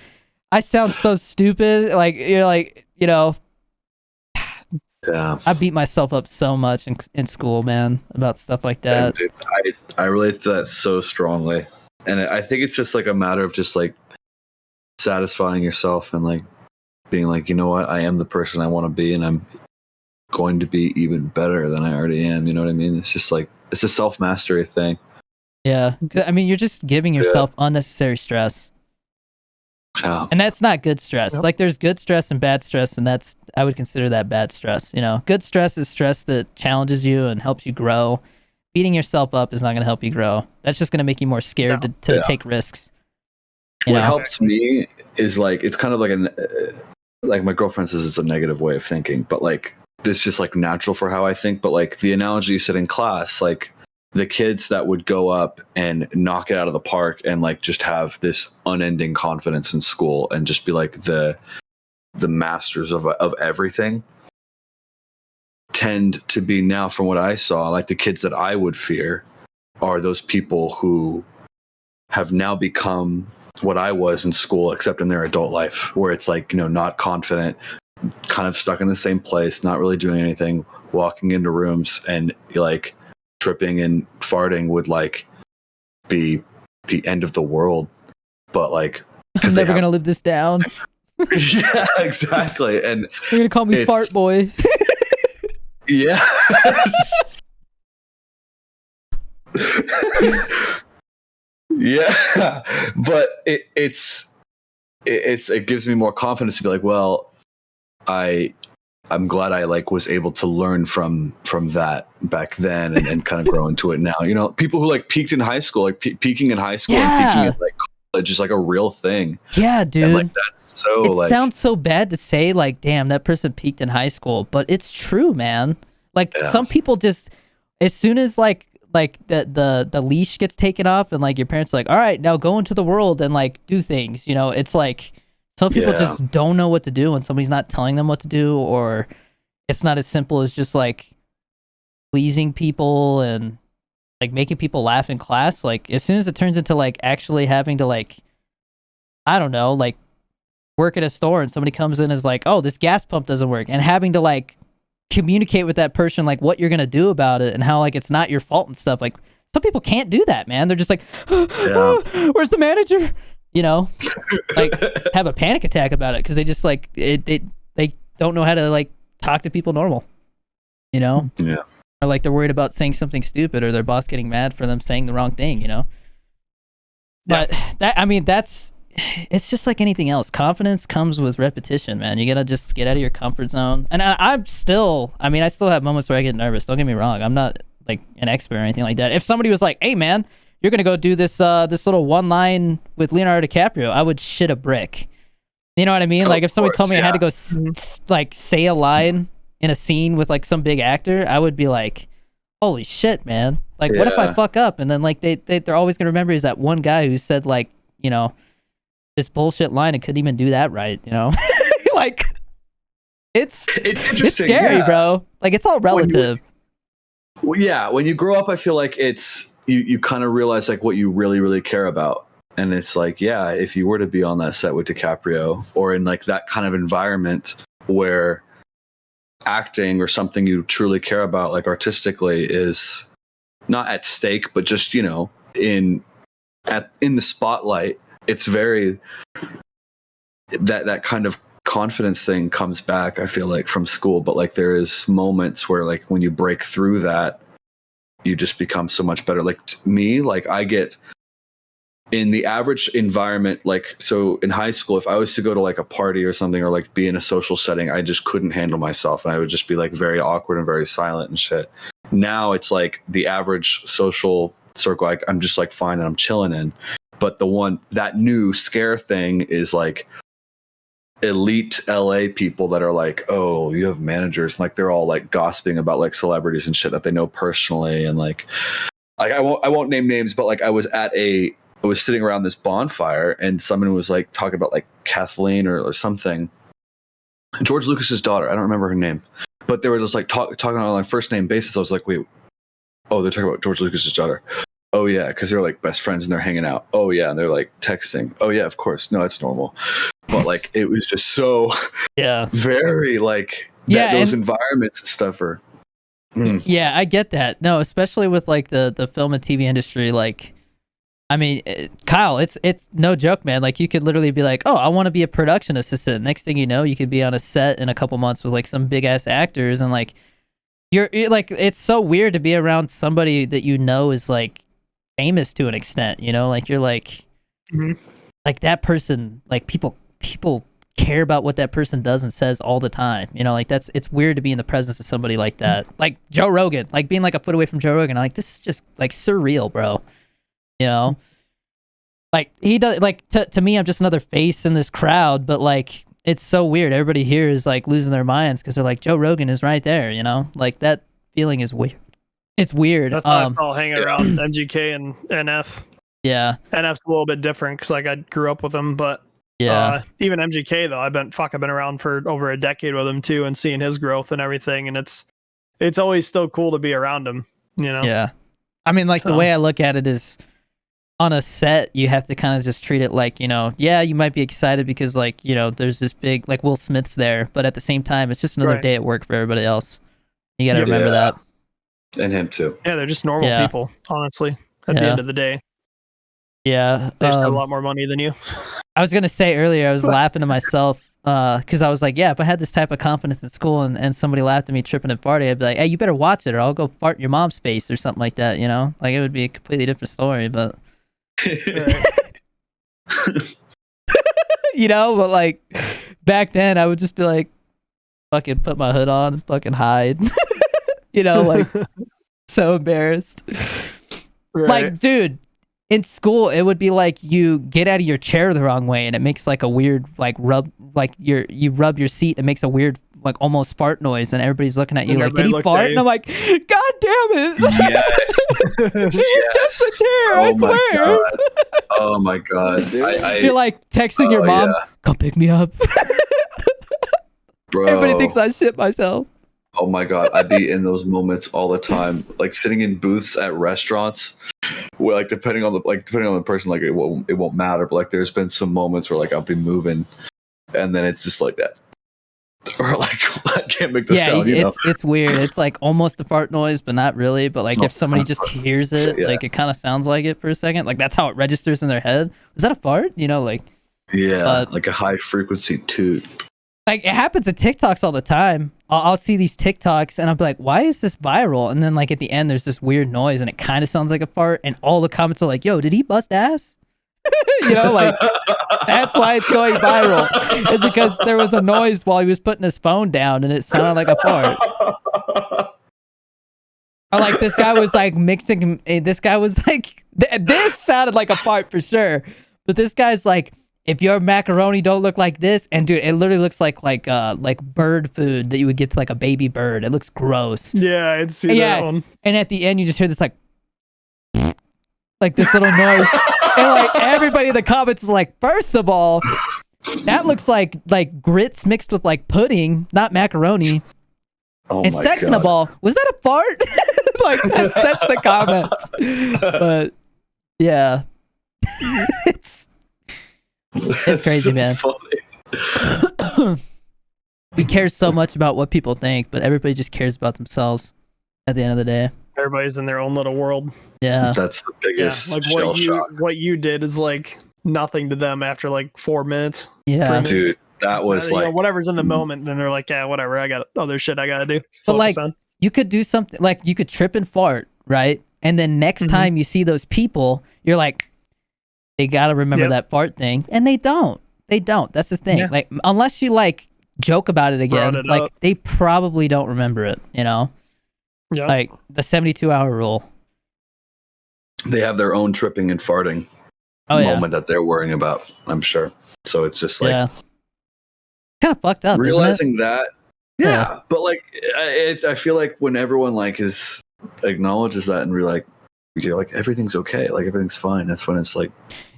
I sound so stupid. Like you're like, I beat myself up so much in school, man, about stuff like that. Dude, I relate to that so strongly, and I think it's just like a matter of just like satisfying yourself and like being like, you know what, I am the person I want to be, and I'm going to be even better than I already am. You know what I mean? It's just like, it's a self-mastery thing. Yeah. I mean, you're just giving yourself unnecessary stress. Yeah. And that's not good stress. Yep. Like there's good stress and bad stress, and I would consider that bad stress. Good stress is stress that challenges you and helps you grow. Beating yourself up is not going to help you grow. That's just going to make you more scared to take risks. What helps me is like, it's kind of like like my girlfriend says it's a negative way of thinking, but like this is just like natural for how I think. But like the analogy you said in class, like the kids that would go up and knock it out of the park and like just have this unending confidence in school and just be like the masters of everything, tend to be now, from what I saw, like the kids that I would fear are those people who have now become what I was in school, except in their adult life, where it's like, not confident, kind of stuck in the same place, not really doing anything, walking into rooms and like tripping and farting would like be the end of the world. But like, I'm never gonna live this down. Yeah, exactly. And you're gonna call me fart boy. Yeah. Yeah, but it gives me more confidence to be like, well, I'm glad I like was able to learn from that back then and kind of grow into it now. People who like peaked in high school, like peaking in high school and peaking in like college is like a real thing. Yeah, dude. And, like, that's so. It sounds so bad to say, like, damn, that person peaked in high school, but it's true, man. Like some people just, as soon as like the leash gets taken off and like your parents are like, all right, now go into the world and like do things, it's like Some people just don't know what to do when somebody's not telling them what to do, or it's not as simple as just like pleasing people and like making people laugh in class. Like as soon as it turns into like actually having to like, I don't know, like work at a store and somebody comes in and is like, oh, this gas pump doesn't work, and having to like communicate with that person like what you're gonna do about it and how like it's not your fault and stuff. Like some people can't do that, man. They're just like, where's the manager? You know, like have a panic attack about it because they just like they don't know how to like talk to people normal. You know, or like they're worried about saying something stupid or their boss getting mad for them saying the wrong thing. You know, but that, I mean, it's just like anything else. Confidence comes with repetition, man. You gotta just get out of your comfort zone. And I still have moments where I get nervous. Don't get me wrong. I'm not like an expert or anything like that. If somebody was like, hey man, you're gonna go do this little one line with Leonardo DiCaprio, I would shit a brick. You know what I mean? Like if somebody told me I had to go like say a line in a scene with like some big actor, I would be like, holy shit, man. Like what if I fuck up? And then like they're always gonna remember is that one guy who said like, you know, this bullshit line and couldn't even do that right, you know? Like it's scary, bro. Like it's all relative. When you grow up, I feel like it's you kind of realize like what you really, really care about. And it's like, if you were to be on that set with DiCaprio or in like that kind of environment where acting or something you truly care about, like artistically, is not at stake, but just, you know, in the spotlight, it's very that kind of confidence thing comes back, I feel like, from school. But like there is moments where like when you break through that, you just become so much better. Like me, like I get in the average environment, like so in high school, if I was to go to like a party or something or like be in a social setting, I just couldn't handle myself and I would just be like very awkward and very silent and shit. Now it's like the average social circle, I'm just like fine and I'm chilling in. But that new scare thing is like elite LA people that are like, oh, you have managers, and like they're all like gossiping about like celebrities and shit that they know personally, and like I won't name names, but like I was sitting around this bonfire and someone was like talking about like Kathleen or something, George Lucas's daughter. I don't remember her name, but they were just like talking on like first name basis. I was like, wait, oh, they're talking about George Lucas's daughter. Oh yeah, because they're like best friends and they're hanging out. Oh yeah, and they're like texting. Oh yeah, of course. No, that's normal. But like it was just so very like those environments and stuff are. Yeah, I get that. No, especially with like the film and TV industry. Like, I mean, Kyle, it's no joke, man. Like you could literally be like, oh, I want to be a production assistant. Next thing you know, you could be on a set in a couple months with like some big ass actors, and like you're like, it's so weird to be around somebody that you know is like famous to an extent, you know, like you're like like that person, like people care about what that person does and says all the time, you know, like it's weird to be in the presence of somebody like that. Like Joe Rogan, like being like a foot away from Joe Rogan, I'm like, this is just like surreal, bro, you know, like he does, like to me, I'm just another face in this crowd, but like it's so weird. Everybody here is like losing their minds because they're like, Joe Rogan is right there, you know, like that feeling is weird. It's weird. That's why it's all hanging around MGK and NF. Yeah. NF's a little bit different because like I grew up with him, but even MGK though, I've been around for over a decade with him too, and seeing his growth and everything, and it's always still cool to be around him, you know. Yeah. I mean, like the way I look at it is, on a set, you have to kind of just treat it like, you know, you might be excited because like, you know, there's this big like Will Smith's there, but at the same time, it's just another day at work for everybody else. You got to remember that. And him too. Yeah, they're just normal people, honestly, at the end of the day. Yeah. They just have a lot more money than you. I was going to say earlier, I was laughing to myself because I was like, if I had this type of confidence in school and somebody laughed at me tripping and farting, I'd be like, hey, you better watch it or I'll go fart in your mom's face or something like that, you know? Like it would be a completely different story, but... you know, but like back then I would just be like, fucking put my hood on and fucking hide. You know, like so embarrassed. Right. Like, dude, in school it would be like you get out of your chair the wrong way and it makes like a weird like rub, like you rub your seat, it makes a weird like almost fart noise and everybody's looking at you like, did he fart? And I'm like, god damn it. Yes. It's just a chair, I swear. Oh my god. You're like texting your mom, come pick me up. Bro. Everybody thinks I shit myself. Oh my God. I'd be in those moments all the time, like sitting in booths at restaurants where like, depending on the person, like it won't matter. But like, there's been some moments where like I'll be moving and then it's just like that. Or like, I can't make the sound, it's weird. It's like almost a fart noise, but not really. But like if somebody just hears it, like it kind of sounds like it for a second. Like that's how it registers in their head. Was that a fart? Like. Yeah, like a high frequency toot. Like it happens at TikToks all the time. I'll see these TikToks and I'll be like, why is this viral? And then like at the end, there's this weird noise and it kind of sounds like a fart. And all the comments are like, yo, did he bust ass? Like that's why it's going viral. It's because there was a noise while he was putting his phone down and it sounded like a fart. Or like this guy was like mixing. This guy was like, this sounded like a fart for sure. But this guy's like, if your macaroni don't look like this, and dude, it literally looks like bird food that you would give to like a baby bird. It looks gross. Yeah, I'd see that one. And at the end, you just hear this like this little noise, and like everybody in the comments is like, first of all, that looks like grits mixed with like pudding, not macaroni. Oh and second of all, was that a fart? Like that's the comments. But yeah, it's crazy, so man. We care so much about what people think, but everybody just cares about themselves at the end of the day. Everybody's in their own little world. Yeah. That's the biggest like shell shock. What you did is like nothing to them after like 4 minutes. Yeah. Dude, that was like whatever's in the moment, then they're like, yeah, whatever. I got other shit I gotta do. But like you could do something like you could trip and fart, right? And then next time you see those people, you're like, they gotta remember that fart thing. And they don't. That's the thing. Yeah. Like unless you like joke about it again, they probably don't remember it, Yeah. Like the 72-hour rule. They have their own tripping and farting moment that they're worrying about, I'm sure. So it's just like kind of fucked up. Realizing that. Yeah. But like I feel like when everyone like acknowledges that and you're like everything's okay, like everything's fine, that's when it's like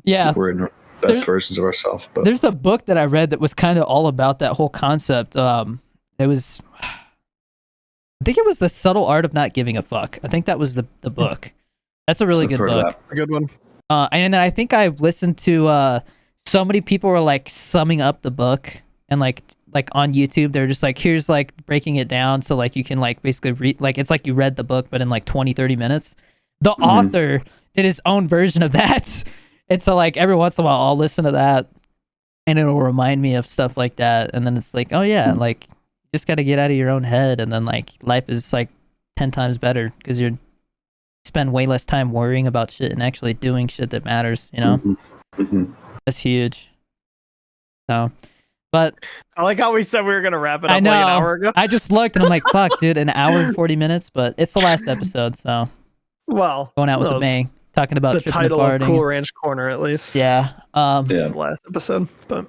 we're in best versions of ourselves. But there's a book that I read that was kind of all about that whole concept. It was, I think it was The Subtle Art of Not Giving a Fuck. I think that was the book. That's a really good book. A good one. And then I think I listened to so many people were like summing up the book and like on YouTube they're just like, here's like breaking it down so like you can like basically read, like it's like you read the book but in like 20-30 minutes. The author did his own version of that. And so like every once in a while I'll listen to that and it'll remind me of stuff like that. And then it's like, oh yeah, like you just got to get out of your own head. And then like life is like 10 times better because you spend way less time worrying about shit and actually doing shit that matters, That's huge. So, but I like how we said we were going to wrap it up like an hour ago. I just looked and I'm like, fuck dude, an hour and 40 minutes, but it's the last episode. So well, going out with a bang. Talking about the title of Cool Ranch Corner, at least. Yeah. The last episode, but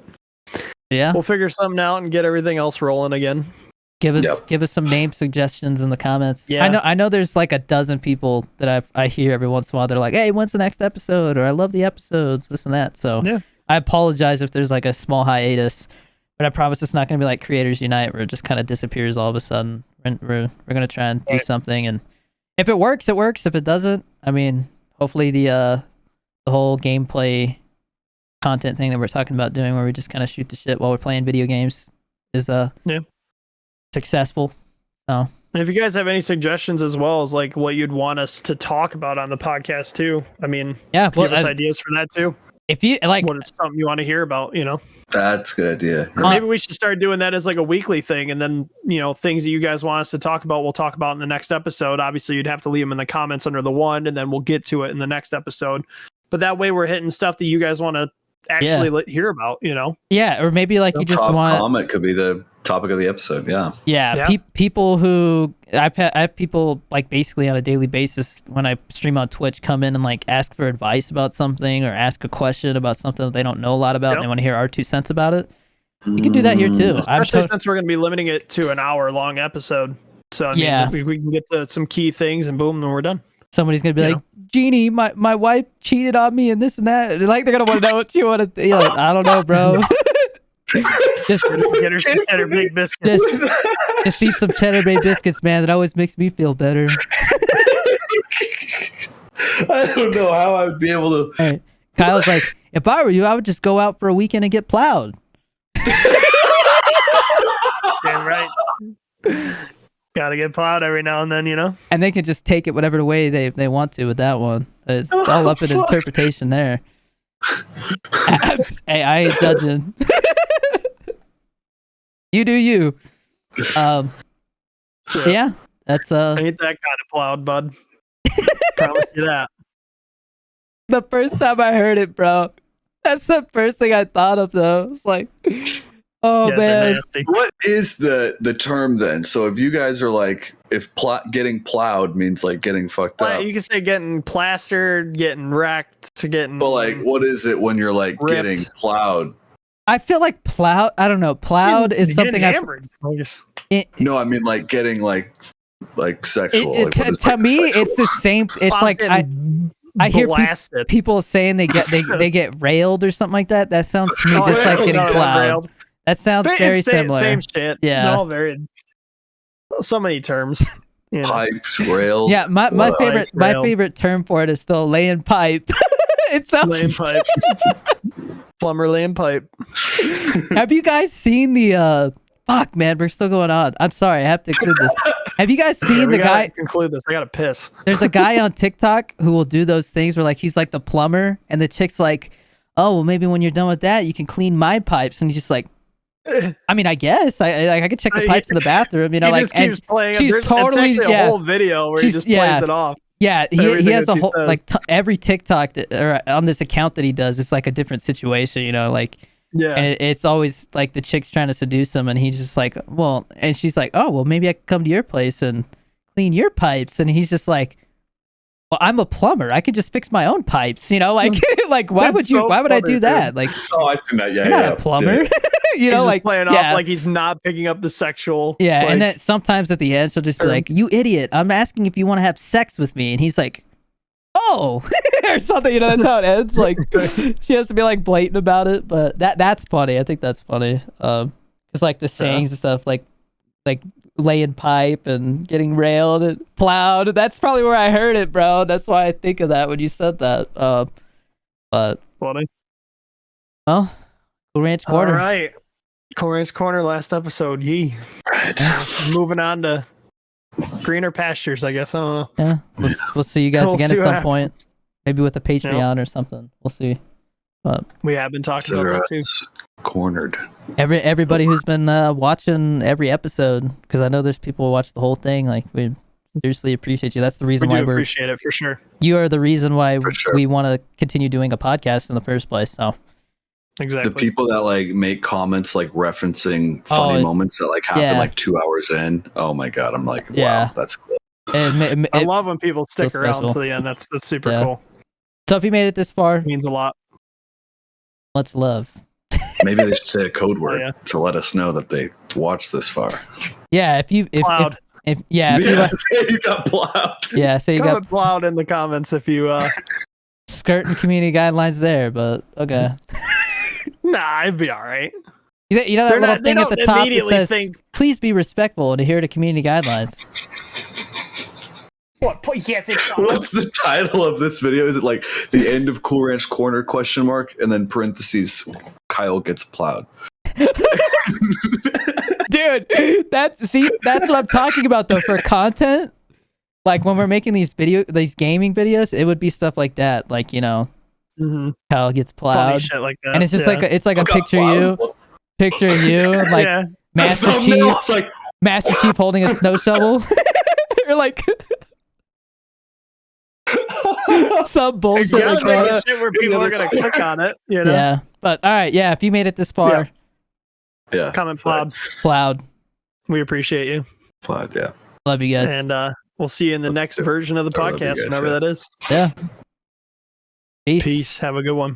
we'll figure something out and get everything else rolling again. Give us some name suggestions in the comments. Yeah. I know there's like a dozen people that I hear every once in a while. They're like, hey, when's the next episode? Or I love the episodes, this and that. So I apologize if there's like a small hiatus, but I promise it's not going to be like Creators Unite where it just kind of disappears all of a sudden. We're going to try and do something, and if it works, it works. If it doesn't, I mean, hopefully the whole gameplay content thing that we're talking about doing where we just kind of shoot the shit while we're playing video games is successful. So if you guys have any suggestions as well as like what you'd want us to talk about on the podcast too, I mean, give us ideas for that too. If you like what is something you want to hear about, That's a good idea. Or maybe we should start doing that as like a weekly thing, and then things that you guys want us to talk about, we'll talk about in the next episode. Obviously, you'd have to leave them in the comments under the one, and then we'll get to it in the next episode. But that way, we're hitting stuff that you guys want to actually hear about. Yeah, or maybe like you just want comment could be the topic of the episode. People who I have people like basically on a daily basis when I stream on Twitch come in and like ask for advice about something or ask a question about something that they don't know a lot about and they want to hear our 2 cents about it. You can do that here too. Especially since we're going to be limiting it to an hour-long episode. So I mean, we can get to some key things and boom, then we're done. Somebody's going to be like, Jeannie, my wife cheated on me and this and that. Like they're going to want to know what you want to. Like, I don't know, bro. Just get her some Cheddar Bay biscuits. Just eat some Cheddar Bay biscuits, man. That always makes me feel better. I don't know how I would be able to. Right. Kyle's like, if I were you, I would just go out for a weekend and get plowed. Damn right. Gotta get plowed every now and then, you know? And they can just take it whatever way they want to with that one. It's all up in interpretation there. Hey, I ain't judging. You do you. Yeah, that's ain't that kind of plowed, bud. Promise you that. The first time I heard it, bro. That's the first thing I thought of, though. It's like, oh man. What is the term then? So if you guys are like, if getting plowed means like getting fucked up, you can say getting plastered, getting wrecked, getting. But like, what is it when you're like ripped. Getting plowed? I feel like plowed. I don't know. Plowed is something No, I mean like getting like sexual. To me, it's the same. It's like I hear people saying they get railed or something like that. That sounds to me just like getting plowed. That sounds very similar. Same shit. Yeah. No, so many terms. You know. Pipes, rails. Yeah, my favorite term for it is still laying pipe. It sounds laying pipe. Plumber laying pipe. Have you guys seen the fuck, man, we're still going on. I'm sorry, I have to conclude this. Have you guys seen the guy? Conclude this. I gotta piss. There's a guy on TikTok who will do those things where like he's like the plumber, and the chick's like, "Oh, well, maybe when you're done with that, you can clean my pipes." And he's just like, I mean, I guess I could check the pipes in the bathroom, you know, like, and she's totally it's a whole video where he just plays it off. Yeah, he has a whole like every TikTok or on this account that he does, it's like a different situation, you know, like. Yeah, and it's always like the chick's trying to seduce him, and he's just like, well, and she's like, oh, well, maybe I could come to your place and clean your pipes, and he's just like, well, I'm a plumber, I could just fix my own pipes, you know, like, like why would I do that? Like, oh, I see that. Yeah, you're not a plumber. Yeah. You know, he's like playing off like he's not picking up the sexual. Yeah, like, and then sometimes at the end she'll just be like, "You idiot! I'm asking if you want to have sex with me," and he's like, "Oh," or something. You know, that's how it ends. Like she has to be like blatant about it, but that's funny. I think that's funny. Because like the sayings and stuff, like laying pipe and getting railed and plowed. That's probably where I heard it, bro. That's why I think of that when you said that. But funny. Well, Cool Ranch Corner. All right. Cool Ranch Corner, last episode. Yee. Right. Moving on to greener pastures, I guess. I don't know. Yeah. We'll see you guys again at some point. Maybe with a Patreon or something. We'll see. But we have been talking about that too. Cornered. Everybody who's been watching every episode, because I know there's people who watch the whole thing. Like, we seriously appreciate you. That's the reason why we appreciate it for sure. You are the reason why we want to continue doing a podcast in the first place. So. Exactly. The people that like make comments like referencing funny moments that like happen like 2 hours in. Oh my god, I'm like, wow, that's cool. I love when people stick around to the end. That's super cool. So if you made it this far, it means a lot. Much love. Maybe they should say a code word to let us know that they watched this far. Yeah, if you got plowed. Yeah, so you got plowed in the comments if you skirting community guidelines there, but okay. Nah, it'd be all right. You know that little thing at the top that says, please be respectful and adhere to community guidelines. What? Yes, it's what's the title of this video? Is it like the end of Cool Ranch Corner ? And then parentheses, Kyle gets plowed. Dude, that's what I'm talking about though for content. Like when we're making these gaming videos, it would be stuff like that. Like, you know, Kyle gets plowed. Funny shit like that. And it's just like a picture of you, like Master Chief, like Master Chief holding a snow shovel, or like some bullshit like that. Shit where people are gonna click on it. You know? Yeah, but all right, if you made it this far, comment plowed. Plowed. We appreciate you. Plowed, yeah. Love you guys, and we'll see you in the next version of the podcast, whenever that is. Yeah. Peace. Have a good one.